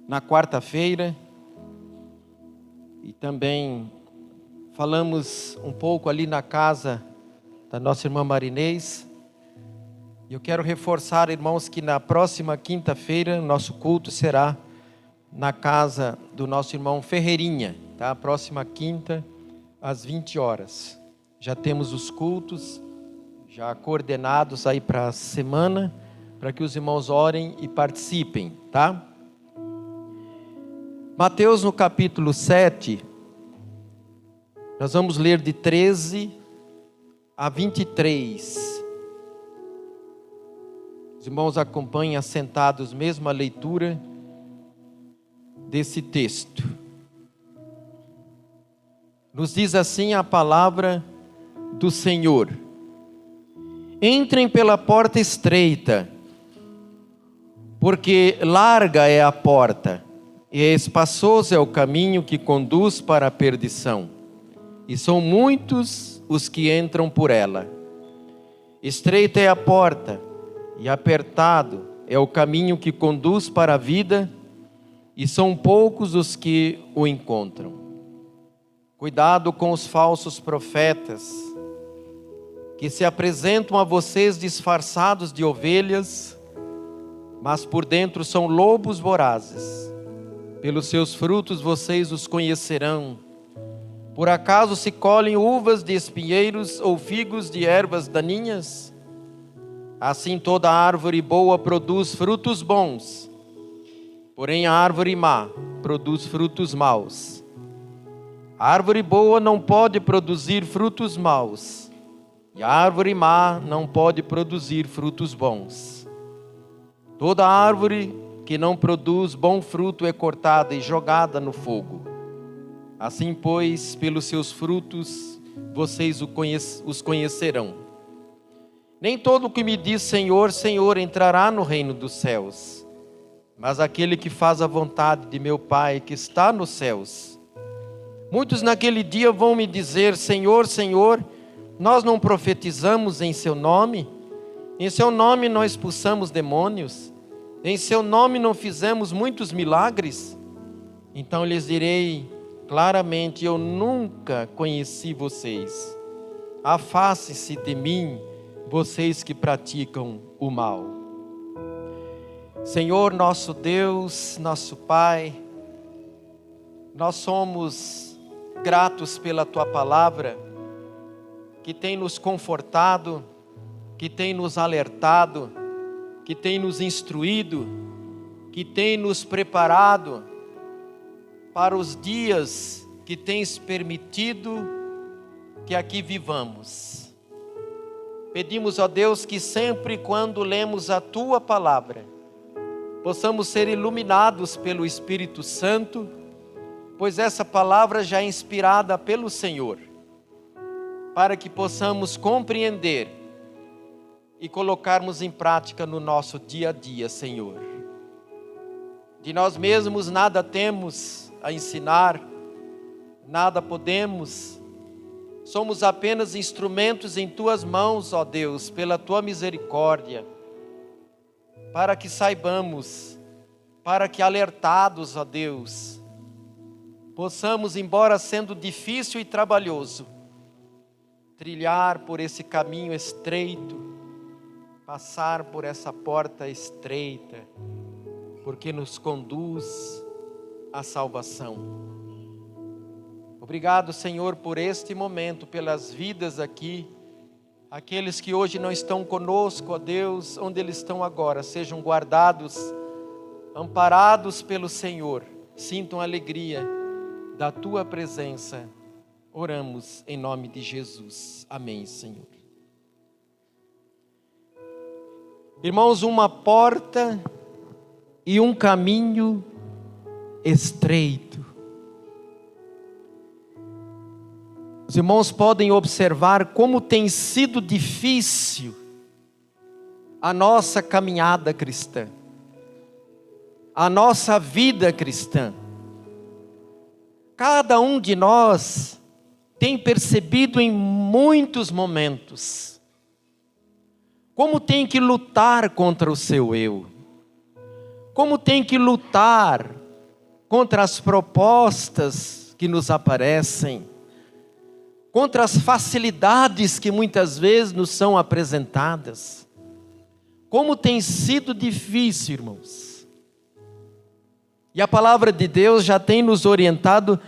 na quarta-feira. E também falamos um pouco ali na casa da nossa irmã Marinês. E eu quero reforçar, irmãos, que na próxima quinta-feira, nosso culto será na casa do nosso irmão Ferreirinha, tá? Próxima quinta, às 20 horas. Já temos os cultos, já coordenados aí para a semana, para que os irmãos orem e participem, tá? Mateus, no capítulo 7, nós vamos ler de 13 a 23. Os irmãos acompanhem assentados mesmo a leitura desse texto. Nos diz assim a palavra do Senhor: entrem pela porta estreita, porque larga é a porta, e espaçoso é o caminho que conduz para a perdição, e são muitos os que entram por ela. Estreita é a porta, e apertado é o caminho que conduz para a vida, e são poucos os que o encontram. Cuidado com os falsos profetas, que se apresentam a vocês disfarçados de ovelhas, mas por dentro são lobos vorazes. Pelos seus frutos vocês os conhecerão. Por acaso se colhem uvas de espinheiros ou figos de ervas daninhas? Assim toda árvore boa produz frutos bons, porém a árvore má produz frutos maus. A árvore boa não pode produzir frutos maus, e a árvore má não pode produzir frutos bons. Toda árvore que não produz bom fruto é cortada e jogada no fogo. Assim, pois, pelos seus frutos vocês os conhecerão. Nem todo o que me diz Senhor, Senhor entrará no reino dos céus, mas aquele que faz a vontade de meu Pai que está nos céus. Muitos naquele dia vão me dizer: Senhor, Senhor, nós não profetizamos em seu nome? Em seu nome não expulsamos demônios? Em seu nome não fizemos muitos milagres? Então lhes direi claramente: eu nunca conheci vocês. Afaste-se de mim, vocês que praticam o mal. Senhor, nosso Deus, nosso Pai, nós somos gratos pela Tua palavra, que tem nos confortado, que tem nos alertado, que tem nos instruído, que tem nos preparado para os dias que tens permitido que aqui vivamos. Pedimos, ó Deus, que sempre quando lemos a Tua palavra, possamos ser iluminados pelo Espírito Santo, pois essa palavra já é inspirada pelo Senhor, para que possamos compreender e colocarmos em prática no nosso dia a dia, Senhor. De nós mesmos nada temos a ensinar, nada podemos. Somos apenas instrumentos em Tuas mãos, ó Deus, pela Tua misericórdia, para que saibamos, para que alertados, ó Deus, possamos, embora sendo difícil e trabalhoso, trilhar por esse caminho estreito, passar por essa porta estreita, porque nos conduz à salvação. Obrigado, Senhor, por este momento, pelas vidas aqui, aqueles que hoje não estão conosco, ó Deus, onde eles estão agora, sejam guardados, amparados pelo Senhor, sintam a alegria da Tua presença. Oramos em nome de Jesus. Amém, Senhor. Irmãos, uma porta e um caminho estreito. Os irmãos podem observar como tem sido difícil a nossa caminhada cristã, a nossa vida cristã. Cada um de nós tem percebido em muitos momentos como tem que lutar contra o seu eu, como tem que lutar contra as propostas que nos aparecem, contra as facilidades que muitas vezes nos são apresentadas. Como tem sido difícil, irmãos. E a palavra de Deus já tem nos orientado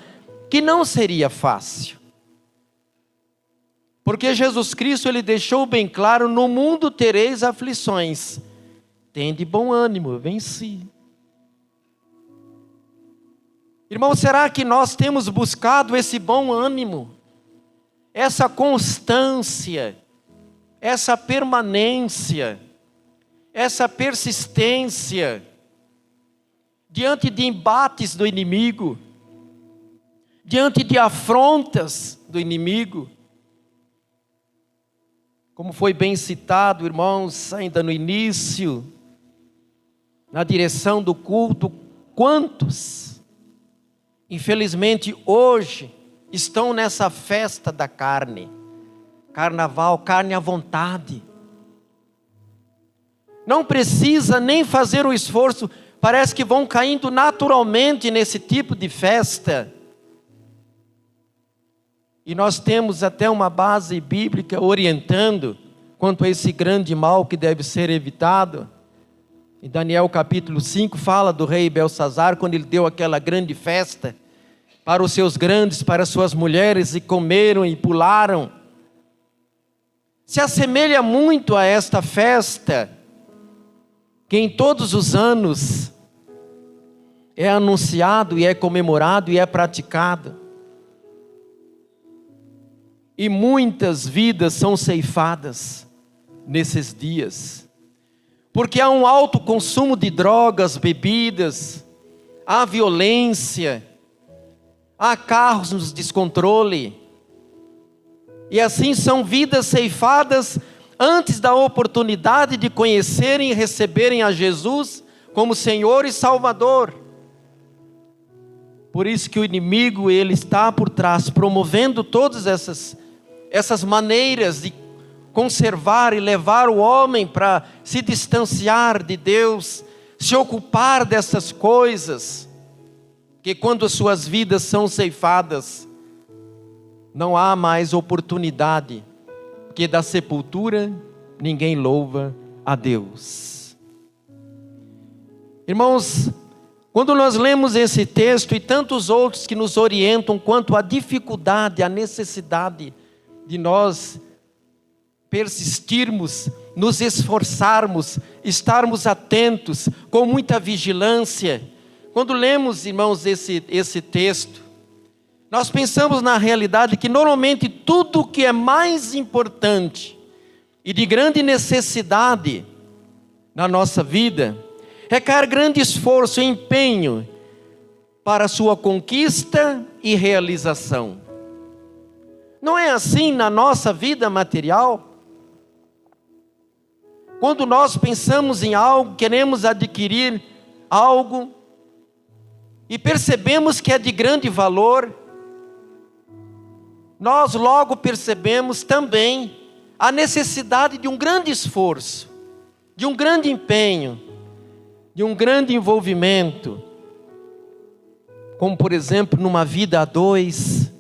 que não seria fácil. Porque Jesus Cristo, Ele deixou bem claro: no mundo tereis aflições, tende bom ânimo, eu venci. Irmão, será que nós temos buscado esse bom ânimo? Essa constância, essa permanência, essa persistência, diante de embates do inimigo, diante de afrontas do inimigo. Como foi bem citado, irmãos, ainda no início, na direção do culto, quantos, infelizmente hoje, estão nessa festa da carne, carnaval, carne à vontade. Não precisa nem fazer o esforço, parece que vão caindo naturalmente nesse tipo de festa. E nós temos até uma base bíblica orientando quanto a esse grande mal que deve ser evitado. Em Daniel capítulo 5 fala do rei Belsazar, quando ele deu aquela grande festa para os seus grandes, para as suas mulheres, e comeram e pularam. Se assemelha muito a esta festa, que em todos os anos é anunciado e é comemorado e é praticado. E muitas vidas são ceifadas nesses dias, porque há um alto consumo de drogas, bebidas, há violência, há carros no descontrole, e assim são vidas ceifadas antes da oportunidade de conhecerem e receberem a Jesus como Senhor e Salvador. Por isso que o inimigo, ele está por trás, promovendo todas essas maneiras de conservar e levar o homem para se distanciar de Deus, se ocupar dessas coisas, que quando as suas vidas são ceifadas, não há mais oportunidade, porque da sepultura ninguém louva a Deus. Irmãos, quando nós lemos esse texto e tantos outros que nos orientam quanto à dificuldade, à necessidade de nós persistirmos, nos esforçarmos, estarmos atentos, com muita vigilância. Quando lemos, irmãos, esse texto, nós pensamos na realidade que normalmente tudo que é mais importante e de grande necessidade na nossa vida, requer grande esforço e empenho para sua conquista e realização. Não é assim na nossa vida material? Quando nós pensamos em algo, queremos adquirir algo e percebemos que é de grande valor, nós logo percebemos também a necessidade de um grande esforço, de um grande empenho, de um grande envolvimento, como por exemplo numa vida a dois.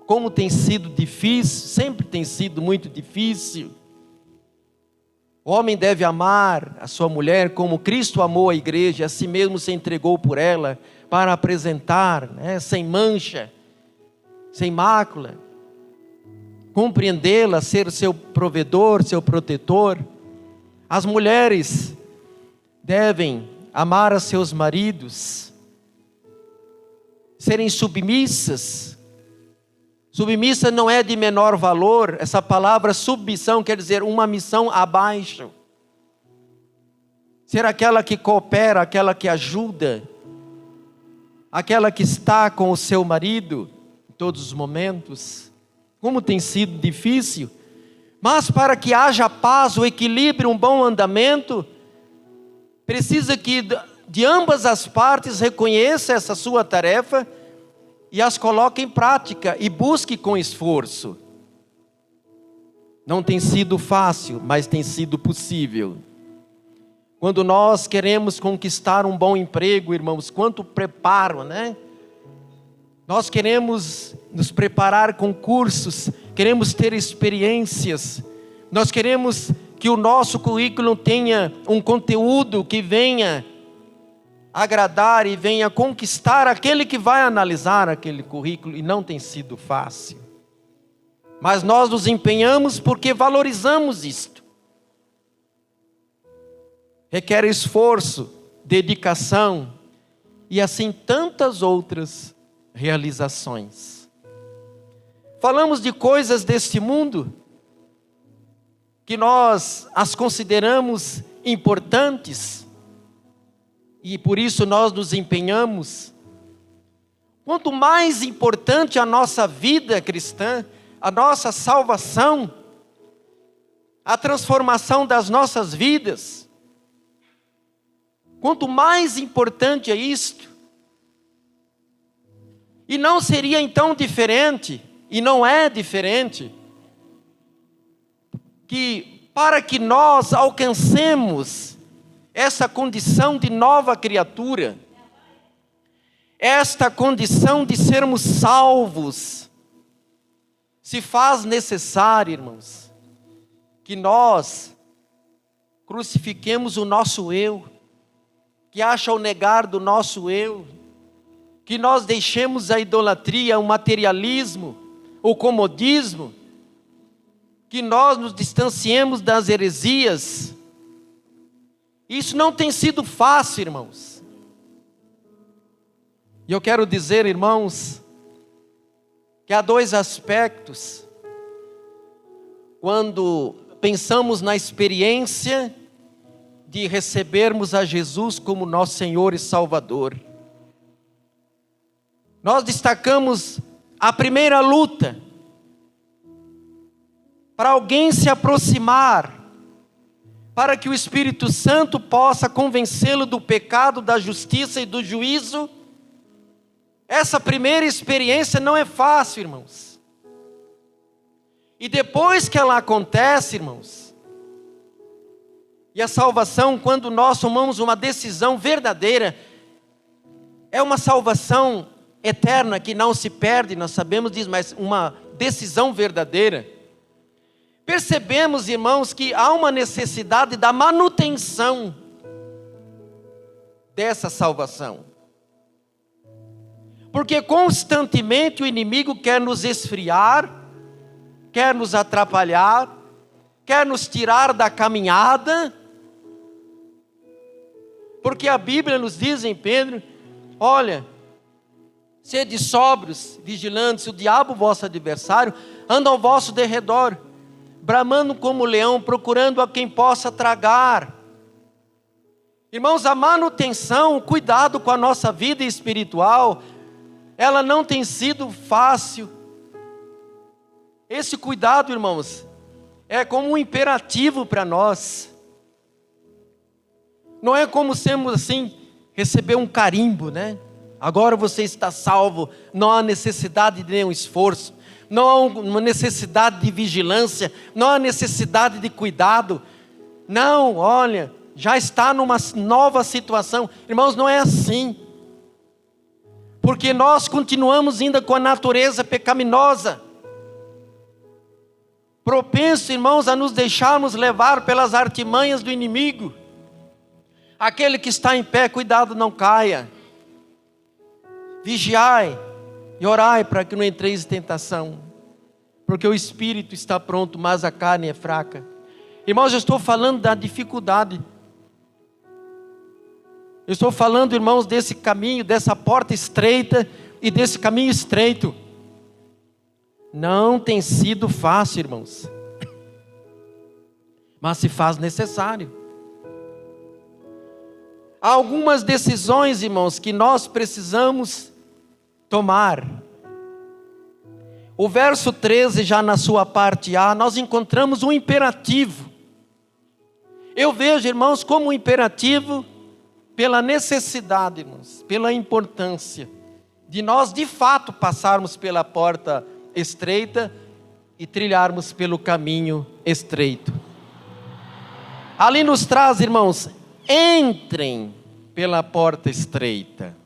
Como tem sido difícil, sempre tem sido muito difícil. O homem deve amar a sua mulher como Cristo amou a igreja, a si mesmo se entregou por ela, para apresentar, sem mancha, sem mácula, compreendê-la, ser seu provedor, seu protetor. As mulheres devem amar a seus maridos, serem submissas. Submissa não é de menor valor. Essa palavra submissão quer dizer uma missão abaixo. Ser aquela que coopera, aquela que ajuda, aquela que está com o seu marido em todos os momentos. Como tem sido difícil. Mas para que haja paz, o equilíbrio, um bom andamento, precisa que de ambas as partes reconheça essa sua tarefa e as coloque em prática e busque com esforço. Não tem sido fácil, mas tem sido possível. Quando nós queremos conquistar um bom emprego, irmãos, quanto preparo, Nós queremos nos preparar com cursos, queremos ter experiências, nós queremos que o nosso currículo tenha um conteúdo que venha agradar e venha conquistar aquele que vai analisar aquele currículo, e não tem sido fácil. Mas nós nos empenhamos porque valorizamos isto. Requer esforço, dedicação e assim tantas outras realizações. Falamos de coisas deste mundo que nós as consideramos importantes e por isso nós nos empenhamos. Quanto mais importante a nossa vida cristã, a nossa salvação, a transformação das nossas vidas, quanto mais importante é isto. E não seria então diferente, e não é diferente, que para que nós alcancemos essa condição de nova criatura, esta condição de sermos salvos, se faz necessário, irmãos, que nós crucifiquemos o nosso eu, que acha o negar do nosso eu, que nós deixemos a idolatria, o materialismo, o comodismo, que nós nos distanciemos das heresias. Isso não tem sido fácil, irmãos. E eu quero dizer, irmãos, que há dois aspectos quando pensamos na experiência de recebermos a Jesus como nosso Senhor e Salvador. Nós destacamos a primeira luta, para alguém se aproximar, para que o Espírito Santo possa convencê-lo do pecado, da justiça e do juízo. Essa primeira experiência não é fácil, irmãos. E depois que ela acontece, irmãos, e a salvação, quando nós tomamos uma decisão verdadeira, é uma salvação eterna que não se perde, nós sabemos disso, mas uma decisão verdadeira. Percebemos, irmãos, que há uma necessidade da manutenção dessa salvação. Porque constantemente o inimigo quer nos esfriar, quer nos atrapalhar, quer nos tirar da caminhada. Porque a Bíblia nos diz em Pedro, olha, sede sóbrios, vigilantes, o diabo, vosso adversário, anda ao vosso derredor, bramando como leão, procurando a quem possa tragar. Irmãos, a manutenção, o cuidado com a nossa vida espiritual, ela não tem sido fácil. Esse cuidado, irmãos, é como um imperativo para nós. Não é como sermos assim, receber um carimbo, né? Agora você está salvo, não há necessidade de nenhum esforço, não há uma necessidade de vigilância, não há necessidade de cuidado. Não, olha, já está numa nova situação. Irmãos, não é assim. Porque nós continuamos ainda com a natureza pecaminosa, propenso, irmãos, a nos deixarmos levar pelas artimanhas do inimigo. Aquele que está em pé, cuidado, não caia. Vigiai e orai para que não entreis em tentação, porque o espírito está pronto, mas a carne é fraca. Irmãos, eu estou falando da dificuldade. Eu estou falando, irmãos, desse caminho, dessa porta estreita e desse caminho estreito. Não tem sido fácil, irmãos, mas se faz necessário. Há algumas decisões, irmãos, que nós precisamos tomar. O verso 13, já na sua parte A, nós encontramos um imperativo. Eu vejo, irmãos, como um imperativo pela necessidade, irmãos, pela importância de nós de fato passarmos pela porta estreita e trilharmos pelo caminho estreito. Ali nos traz, irmãos, entrem pela porta estreita.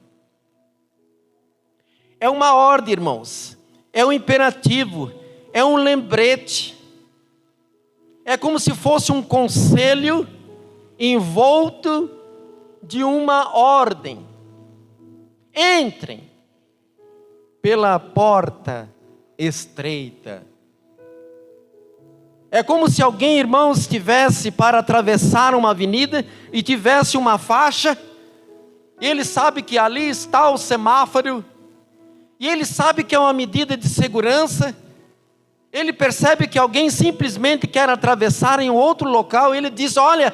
É uma ordem, irmãos, é um imperativo, é um lembrete, é como se fosse um conselho envolto de uma ordem. Entrem pela porta estreita. É como se alguém, irmãos, estivesse para atravessar uma avenida e tivesse uma faixa, e ele sabe que ali está o semáforo, e ele sabe que é uma medida de segurança. Ele percebe que alguém simplesmente quer atravessar em outro local, e ele diz: olha,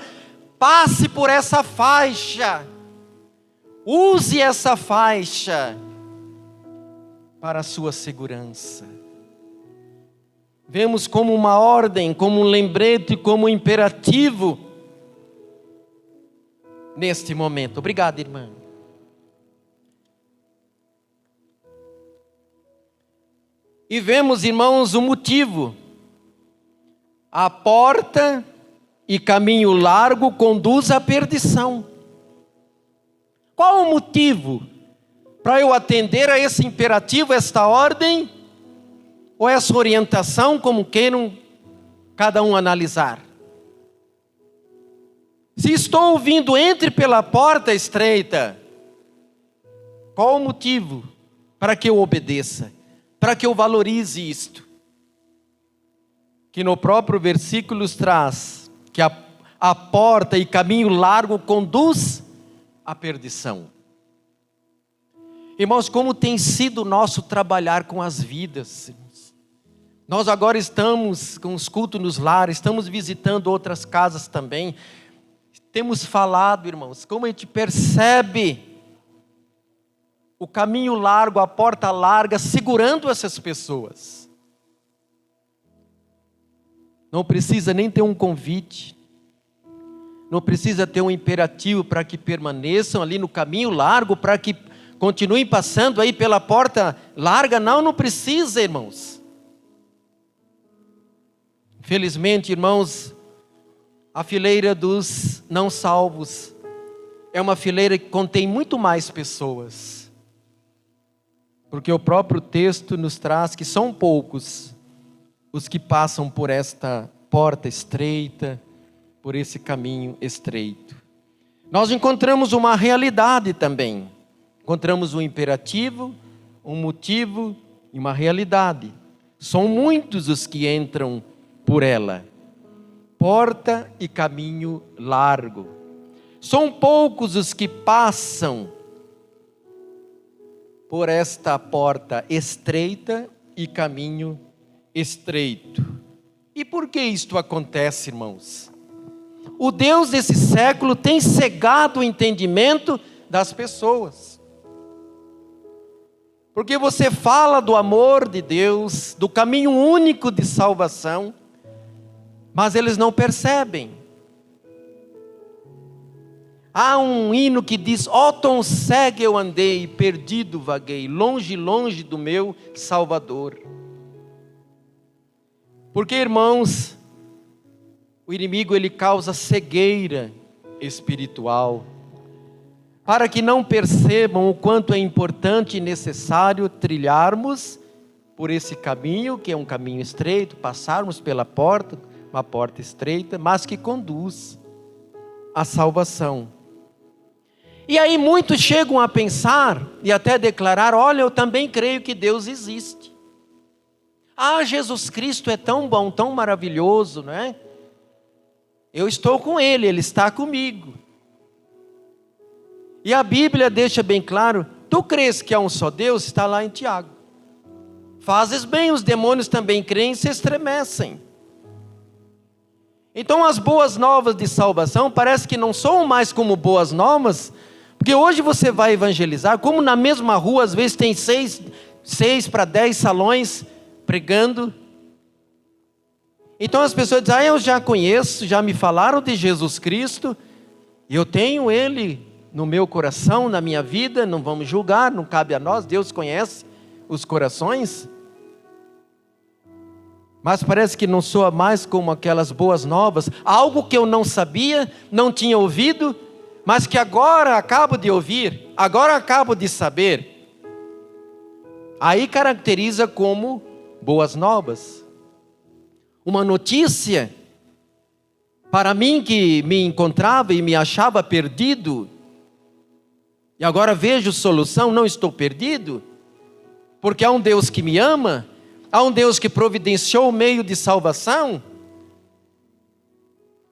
passe por essa faixa, use essa faixa para a sua segurança. Vemos como uma ordem, como um lembrete, como um imperativo neste momento. Obrigado, irmã. E vemos, irmãos, o motivo. A porta e caminho largo conduz à perdição. Qual o motivo para eu atender a esse imperativo, esta ordem, ou essa orientação, como queiram cada um analisar? Se estou ouvindo, entre pela porta estreita, qual o motivo para que eu obedeça, para que eu valorize isto? Que no próprio versículo nos traz que a porta e caminho largo conduz à perdição. Irmãos, como tem sido o nosso trabalhar com as vidas. Nós agora estamos com os cultos nos lares, estamos visitando outras casas também. Temos falado, irmãos, como a gente percebe o caminho largo, a porta larga, segurando essas pessoas. Não precisa nem ter um convite, não precisa ter um imperativo para que permaneçam ali no caminho largo, para que continuem passando aí pela porta larga. Não precisa, irmãos. Felizmente, irmãos, a fileira dos não salvos é uma fileira que contém muito mais pessoas, porque o próprio texto nos traz que são poucos os que passam por esta porta estreita, por esse caminho estreito. Nós encontramos uma realidade também, encontramos um imperativo, um motivo e uma realidade. São muitos os que entram por ela. Porta e caminho largo. São poucos os que passam por esta porta estreita e caminho estreito. E por que isto acontece, irmãos? O Deus desse século tem cegado o entendimento das pessoas. Porque você fala do amor de Deus, do caminho único de salvação, mas eles não percebem. Há um hino que diz: ó tão cego eu andei, perdido vaguei, longe, longe do meu Salvador. Porque, irmãos, o inimigo ele causa cegueira espiritual, para que não percebam o quanto é importante e necessário trilharmos por esse caminho, que é um caminho estreito, passarmos pela porta, uma porta estreita, mas que conduz à salvação. E aí muitos chegam a pensar e até declarar: olha, eu também creio que Deus existe. Ah, Jesus Cristo é tão bom, tão maravilhoso, não é? Eu estou com Ele, Ele está comigo. E a Bíblia deixa bem claro: tu crês que há um só Deus? Está lá em Tiago. Fazes bem, os demônios também creem e se estremecem. Então as boas novas de salvação parece que não são mais como boas novas, porque hoje você vai evangelizar, como na mesma rua às vezes tem 6 para 10 salões pregando. Então as pessoas dizem: ah, eu já conheço, já me falaram de Jesus Cristo, e eu tenho Ele no meu coração, na minha vida. Não vamos julgar, não cabe a nós, Deus conhece os corações. Mas parece que não soa mais como aquelas boas novas, algo que eu não sabia, não tinha ouvido, mas que agora acabo de ouvir, agora acabo de saber. Aí caracteriza como boas novas. Uma notícia, para mim que me encontrava e me achava perdido, e agora vejo solução, não estou perdido, porque há um Deus que me ama, há um Deus que providenciou o meio de salvação,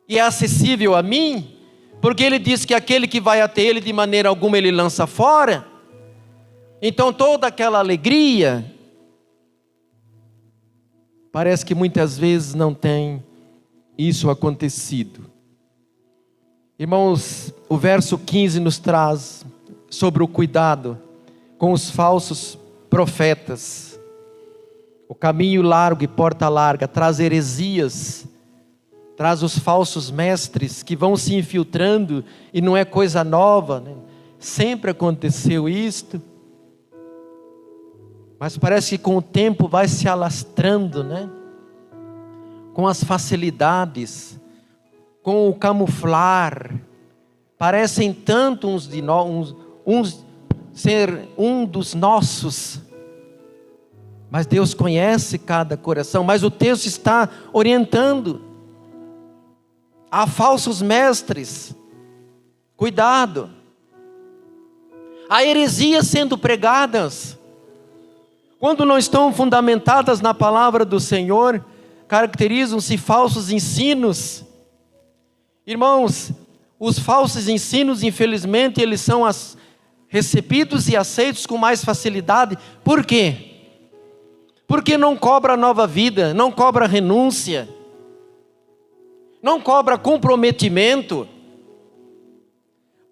e é acessível a mim, porque Ele diz que aquele que vai até Ele de maneira alguma Ele lança fora. Então toda aquela alegria, parece que muitas vezes não tem isso acontecido. Irmãos, o verso 15 nos traz sobre o cuidado com os falsos profetas. O caminho largo e porta larga traz heresias, traz os falsos mestres que vão se infiltrando, e não é coisa nova, né? Sempre aconteceu isto, mas parece que com o tempo vai se alastrando, né? Com as facilidades, com o camuflar, parecem tanto uns de nós, uns ser um dos nossos, mas Deus conhece cada coração. Mas o texto está orientando: há falsos mestres, cuidado. Há heresias sendo pregadas, quando não estão fundamentadas na palavra do Senhor, caracterizam-se falsos ensinos. Irmãos, os falsos ensinos, infelizmente, eles são recebidos e aceitos com mais facilidade. Por quê? Porque não cobra nova vida, não cobra renúncia, não cobra comprometimento.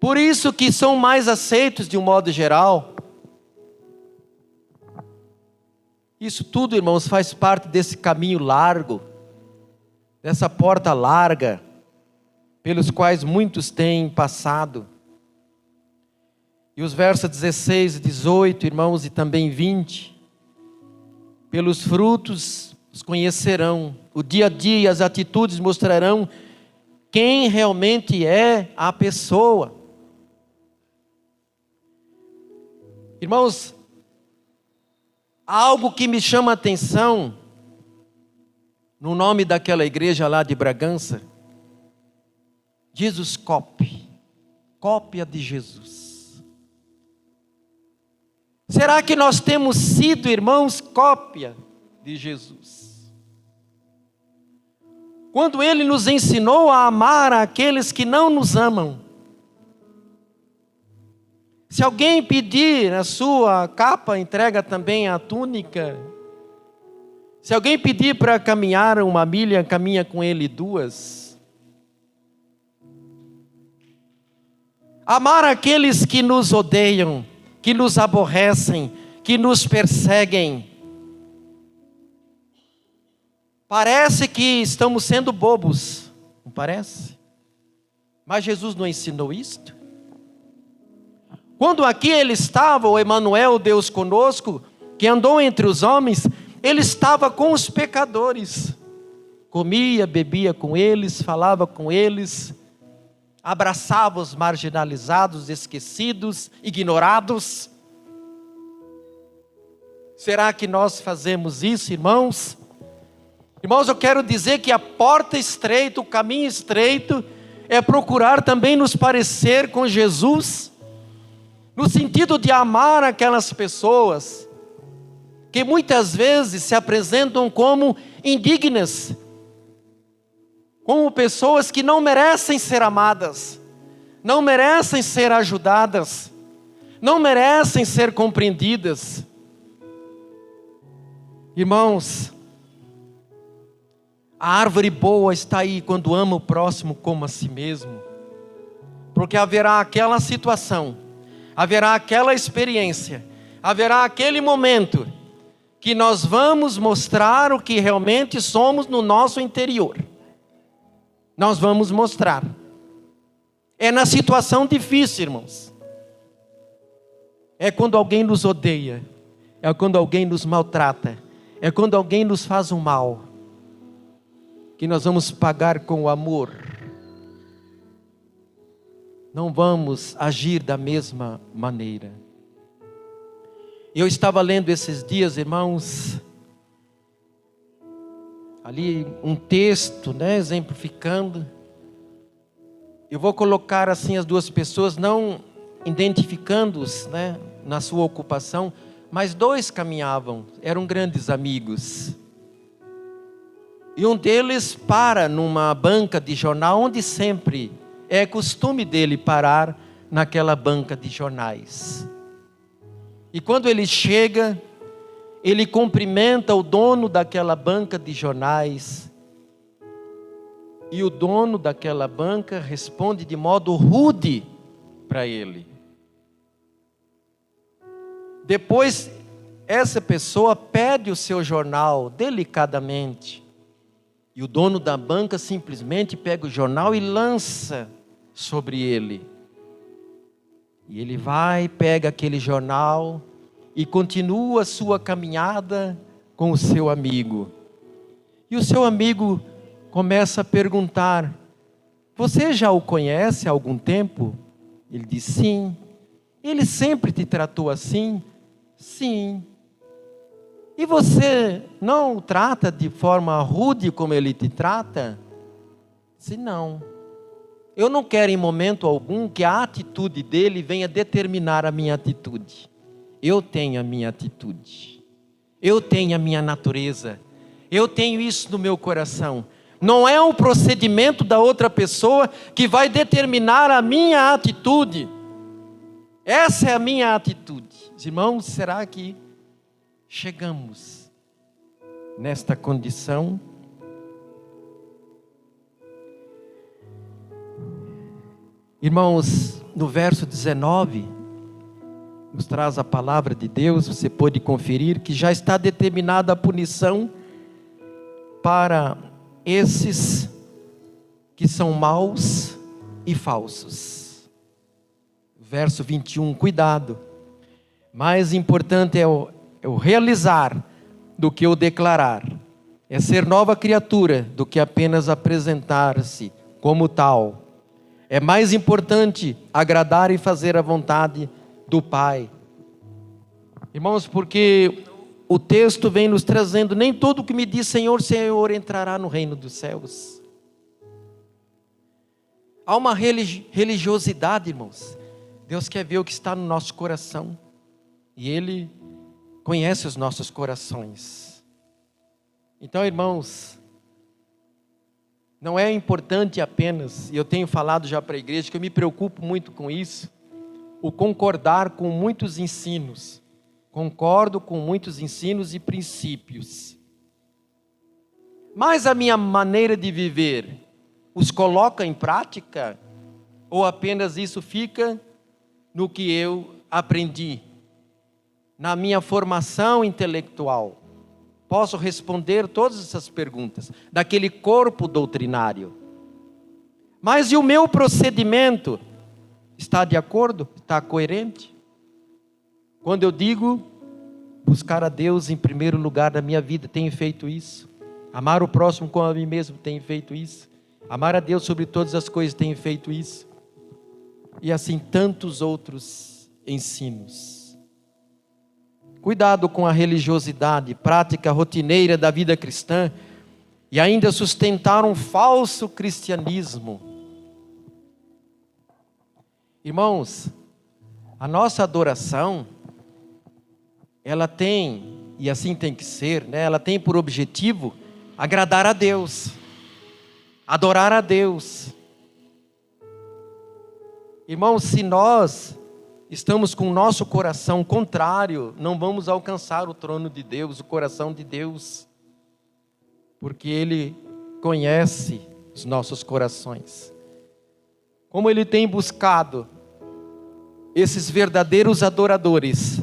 Por isso que são mais aceitos de um modo geral. Isso tudo, irmãos, faz parte desse caminho largo, dessa porta larga, pelos quais muitos têm passado. E os versos 16 e 18, irmãos, e também 20, pelos frutos os conhecerão, o dia a dia e as atitudes mostrarão quem realmente é a pessoa. Irmãos, algo que me chama a atenção no nome daquela igreja lá de Bragança: Jesus Copy, cópia de Jesus. Será que nós temos sido, irmãos, cópia de Jesus? Quando Ele nos ensinou a amar aqueles que não nos amam. Se alguém pedir a sua capa, entrega também a túnica. Se alguém pedir para caminhar 1 milha, caminha com ele 2. Amar aqueles que nos odeiam, que nos aborrecem, que nos perseguem. Parece que estamos sendo bobos, não parece? Mas Jesus não ensinou isto? Quando aqui ele estava, o Emanuel, Deus conosco, que andou entre os homens, ele estava com os pecadores. Comia, bebia com eles, falava com eles, abraçava os marginalizados, esquecidos, ignorados. Será que nós fazemos isso, irmãos? Irmãos, eu quero dizer que a porta estreita, o caminho estreito, é procurar também nos parecer com Jesus, no sentido de amar aquelas pessoas que muitas vezes se apresentam como indignas, como pessoas que não merecem ser amadas, não merecem ser ajudadas, não merecem ser compreendidas. Irmãos, a árvore boa está aí quando ama o próximo como a si mesmo, porque haverá aquela situação, haverá aquela experiência, haverá aquele momento que nós vamos mostrar o que realmente somos no nosso interior. Nós vamos mostrar. É na situação difícil, irmãos. É quando alguém nos odeia, é quando alguém nos maltrata, é quando alguém nos faz um mal, que nós vamos pagar com o amor. Não vamos agir da mesma maneira. Eu estava lendo esses dias, irmãos, ali um texto, exemplificando. Eu vou colocar assim as duas pessoas, não identificando-os, na sua ocupação, mas 2 caminhavam, eram grandes amigos. E um deles para numa banca de jornal, onde sempre é costume dele parar naquela banca de jornais. E quando ele chega, ele cumprimenta o dono daquela banca de jornais. E o dono daquela banca responde de modo rude para ele. Depois, essa pessoa pede o seu jornal delicadamente. E o dono da banca simplesmente pega o jornal e lança sobre ele. E ele vai, pega aquele jornal e continua a sua caminhada com o seu amigo. E o seu amigo começa a perguntar: você já o conhece há algum tempo? Ele diz: sim. Ele sempre te tratou assim? Sim. E você não o trata de forma rude como ele te trata? Sim, não. Eu não quero em momento algum que a atitude dele venha determinar a minha atitude. Eu tenho a minha atitude. Eu tenho a minha natureza. Eu tenho isso no meu coração. Não é o procedimento da outra pessoa que vai determinar a minha atitude. Essa é a minha atitude. Irmãos, será que chegamos nesta condição? Irmãos, no verso 19, nos traz a palavra de Deus, você pode conferir que já está determinada a punição para esses que são maus e falsos. Verso 21, cuidado, mais importante é o realizar do que o declarar, é ser nova criatura do que apenas apresentar-se como tal. É mais importante agradar e fazer a vontade do Pai. Irmãos, porque o texto vem nos trazendo: nem todo que me diz Senhor, Senhor entrará no reino dos céus. Há uma religiosidade, irmãos. Deus quer ver o que está no nosso coração. E Ele conhece os nossos corações. Então, irmãos, não é importante apenas, e eu tenho falado já para a igreja, que eu me preocupo muito com isso, o concordar com muitos ensinos. Concordo com muitos ensinos e princípios. Mas a minha maneira de viver os coloca em prática? Ou apenas isso fica no que eu aprendi, na minha formação intelectual? Posso responder todas essas perguntas, daquele corpo doutrinário. Mas e o meu procedimento? Está de acordo? Está coerente? Quando eu digo buscar a Deus em primeiro lugar na minha vida, tenho feito isso. Amar o próximo como a mim mesmo, tenho feito isso. Amar a Deus sobre todas as coisas, tenho feito isso. E assim tantos outros ensinos. Cuidado com a religiosidade, prática rotineira da vida cristã, e ainda sustentar um falso cristianismo. Irmãos, a nossa adoração, ela tem, e assim tem que ser, né? Ela tem por objetivo agradar a Deus, adorar a Deus. Irmãos, se nós estamos com o nosso coração contrário, não vamos alcançar o trono de Deus, o coração de Deus, porque Ele conhece os nossos corações. Como Ele tem buscado esses verdadeiros adoradores,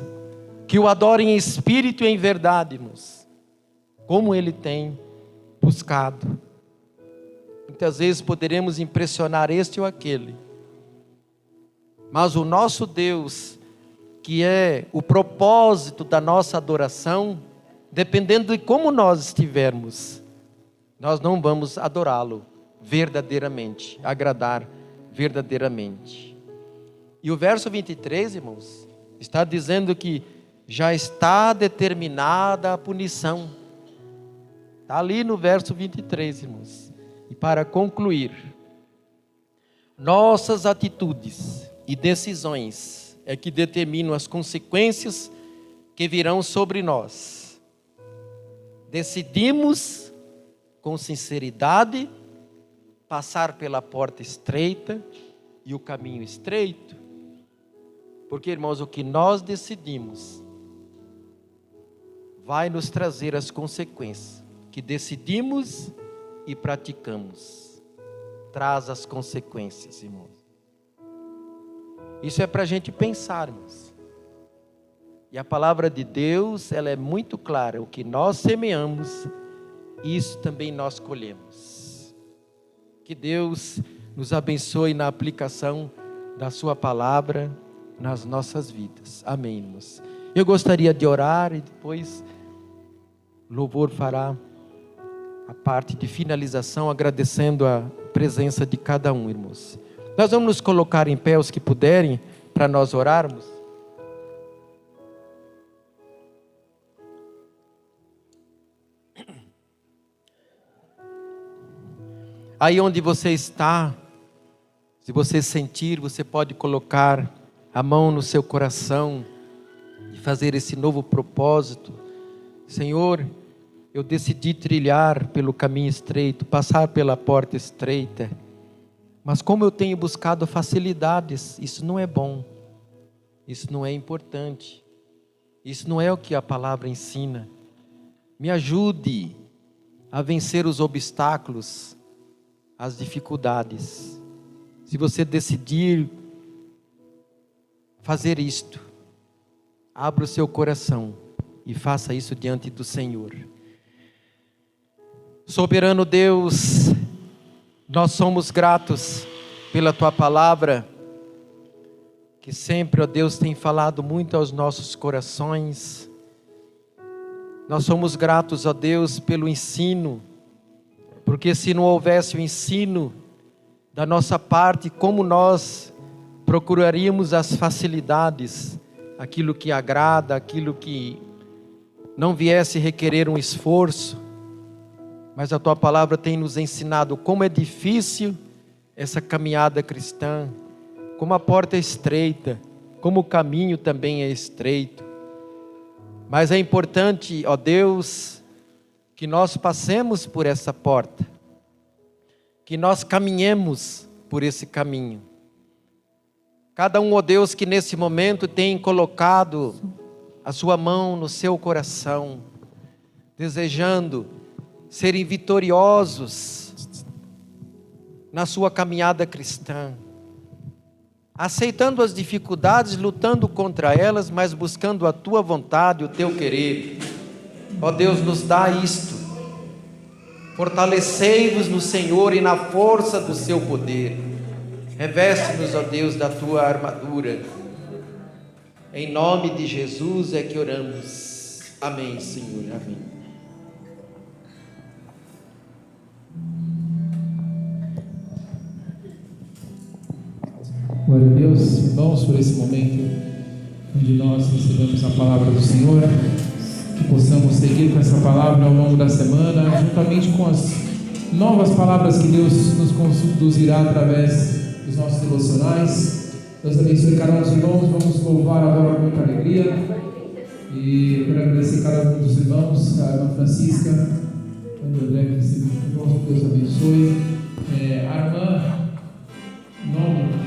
que o adorem em espírito e em verdade, irmãos. Como Ele tem buscado. Muitas vezes poderemos impressionar este ou aquele, mas o nosso Deus, que é o propósito da nossa adoração, dependendo de como nós estivermos, nós não vamos adorá-lo verdadeiramente, agradar verdadeiramente. E o verso 23, irmãos, está dizendo que já está determinada a punição. Está ali no verso 23, irmãos. E para concluir, nossas atitudes e decisões é que determinam as consequências que virão sobre nós. Decidimos com sinceridade passar pela porta estreita e o caminho estreito, porque, irmãos, o que nós decidimos vai nos trazer as consequências que decidimos e praticamos. Traz as consequências, irmãos. Isso é para a gente pensar, irmãos. E a palavra de Deus, ela é muito clara. O que nós semeamos, isso também nós colhemos. Que Deus nos abençoe na aplicação da sua palavra nas nossas vidas. Amém, irmãos. Eu gostaria de orar e depois o louvor fará a parte de finalização, agradecendo a presença de cada um, irmãos. Nós vamos nos colocar em pé, os que puderem, para nós orarmos. Aí onde você está, se você sentir, você pode colocar a mão no seu coração e fazer esse novo propósito. Senhor, eu decidi trilhar pelo caminho estreito, passar pela porta estreita. Mas como eu tenho buscado facilidades, isso não é bom, isso não é importante, isso não é o que a palavra ensina. Me ajude a vencer os obstáculos, as dificuldades. Se você decidir fazer isto, abra o seu coração e faça isso diante do Senhor. Soberano Deus, nós somos gratos pela Tua palavra, que sempre, ó Deus, tem falado muito aos nossos corações. Nós somos gratos, ó Deus, pelo ensino, porque se não houvesse o ensino da nossa parte, como nós procuraríamos as facilidades, aquilo que agrada, aquilo que não viesse requerer um esforço. Mas a Tua palavra tem nos ensinado como é difícil essa caminhada cristã, como a porta é estreita, como o caminho também é estreito. Mas é importante, ó Deus, que nós passemos por essa porta, que nós caminhemos por esse caminho. Cada um, ó Deus, que nesse momento tem colocado a sua mão no seu coração, desejando serem vitoriosos na sua caminhada cristã, aceitando as dificuldades, lutando contra elas, mas buscando a tua vontade, o teu querer. Ó Deus, nos dá isto. Fortalecei-vos no Senhor e na força do seu poder. Reveste-nos, ó Deus, da tua armadura. Em nome de Jesus é que oramos. Amém, Senhor. Amém. Glória a Deus, irmãos, por esse momento onde nós recebemos a palavra do Senhor, que possamos seguir com essa palavra ao longo da semana, juntamente com as novas palavras que Deus nos conduzirá através dos nossos devocionais. Deus abençoe cada um dos irmãos. Vamos louvar agora com muita alegria. E eu quero agradecer cada um dos irmãos, a irmã Francisca, a irmã André, que recebeu conosco. Deus abençoe. A irmã, nome.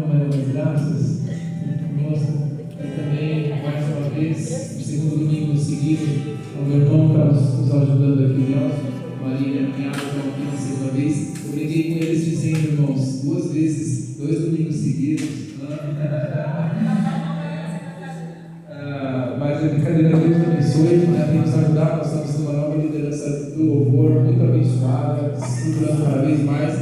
Maria das Graças, conosco, e também, mais uma vez, no segundo domingo seguido, o meu irmão está nos ajudando aqui, Maria e a cunhada estão aqui na segunda vez. Eu briguei com eles dizendo, irmãos, 2 vezes, 2 domingos seguidos. Mas a brincadeira, Deus abençoe, tem nos ajudado. Nós estamos tendo uma nova liderança do louvor, muito abençoada, estruturando cada vez mais,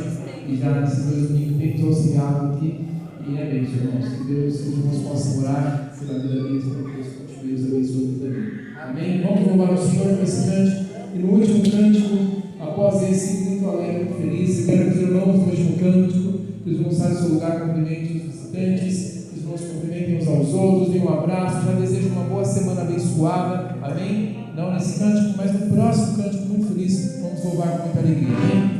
e já nesses 2 domingos tem nos auxiliado aqui. E é isso, irmãos. Que Deus, os irmãos possam orar pela vida deles, para que Deus continue os abençoando também. Amém? Vamos louvar o Senhor com esse cântico. E no último cântico, após esse, muito alegre, muito feliz, eu quero que os irmãos, no último cântico, que os irmãos saiam do seu lugar, cumprimentem os visitantes, que os irmãos cumprimentem uns aos outros, deem um abraço, já desejo uma boa semana abençoada. Amém? Não nesse cântico, mas no próximo cântico, muito feliz, vamos louvar com muita alegria. Amém?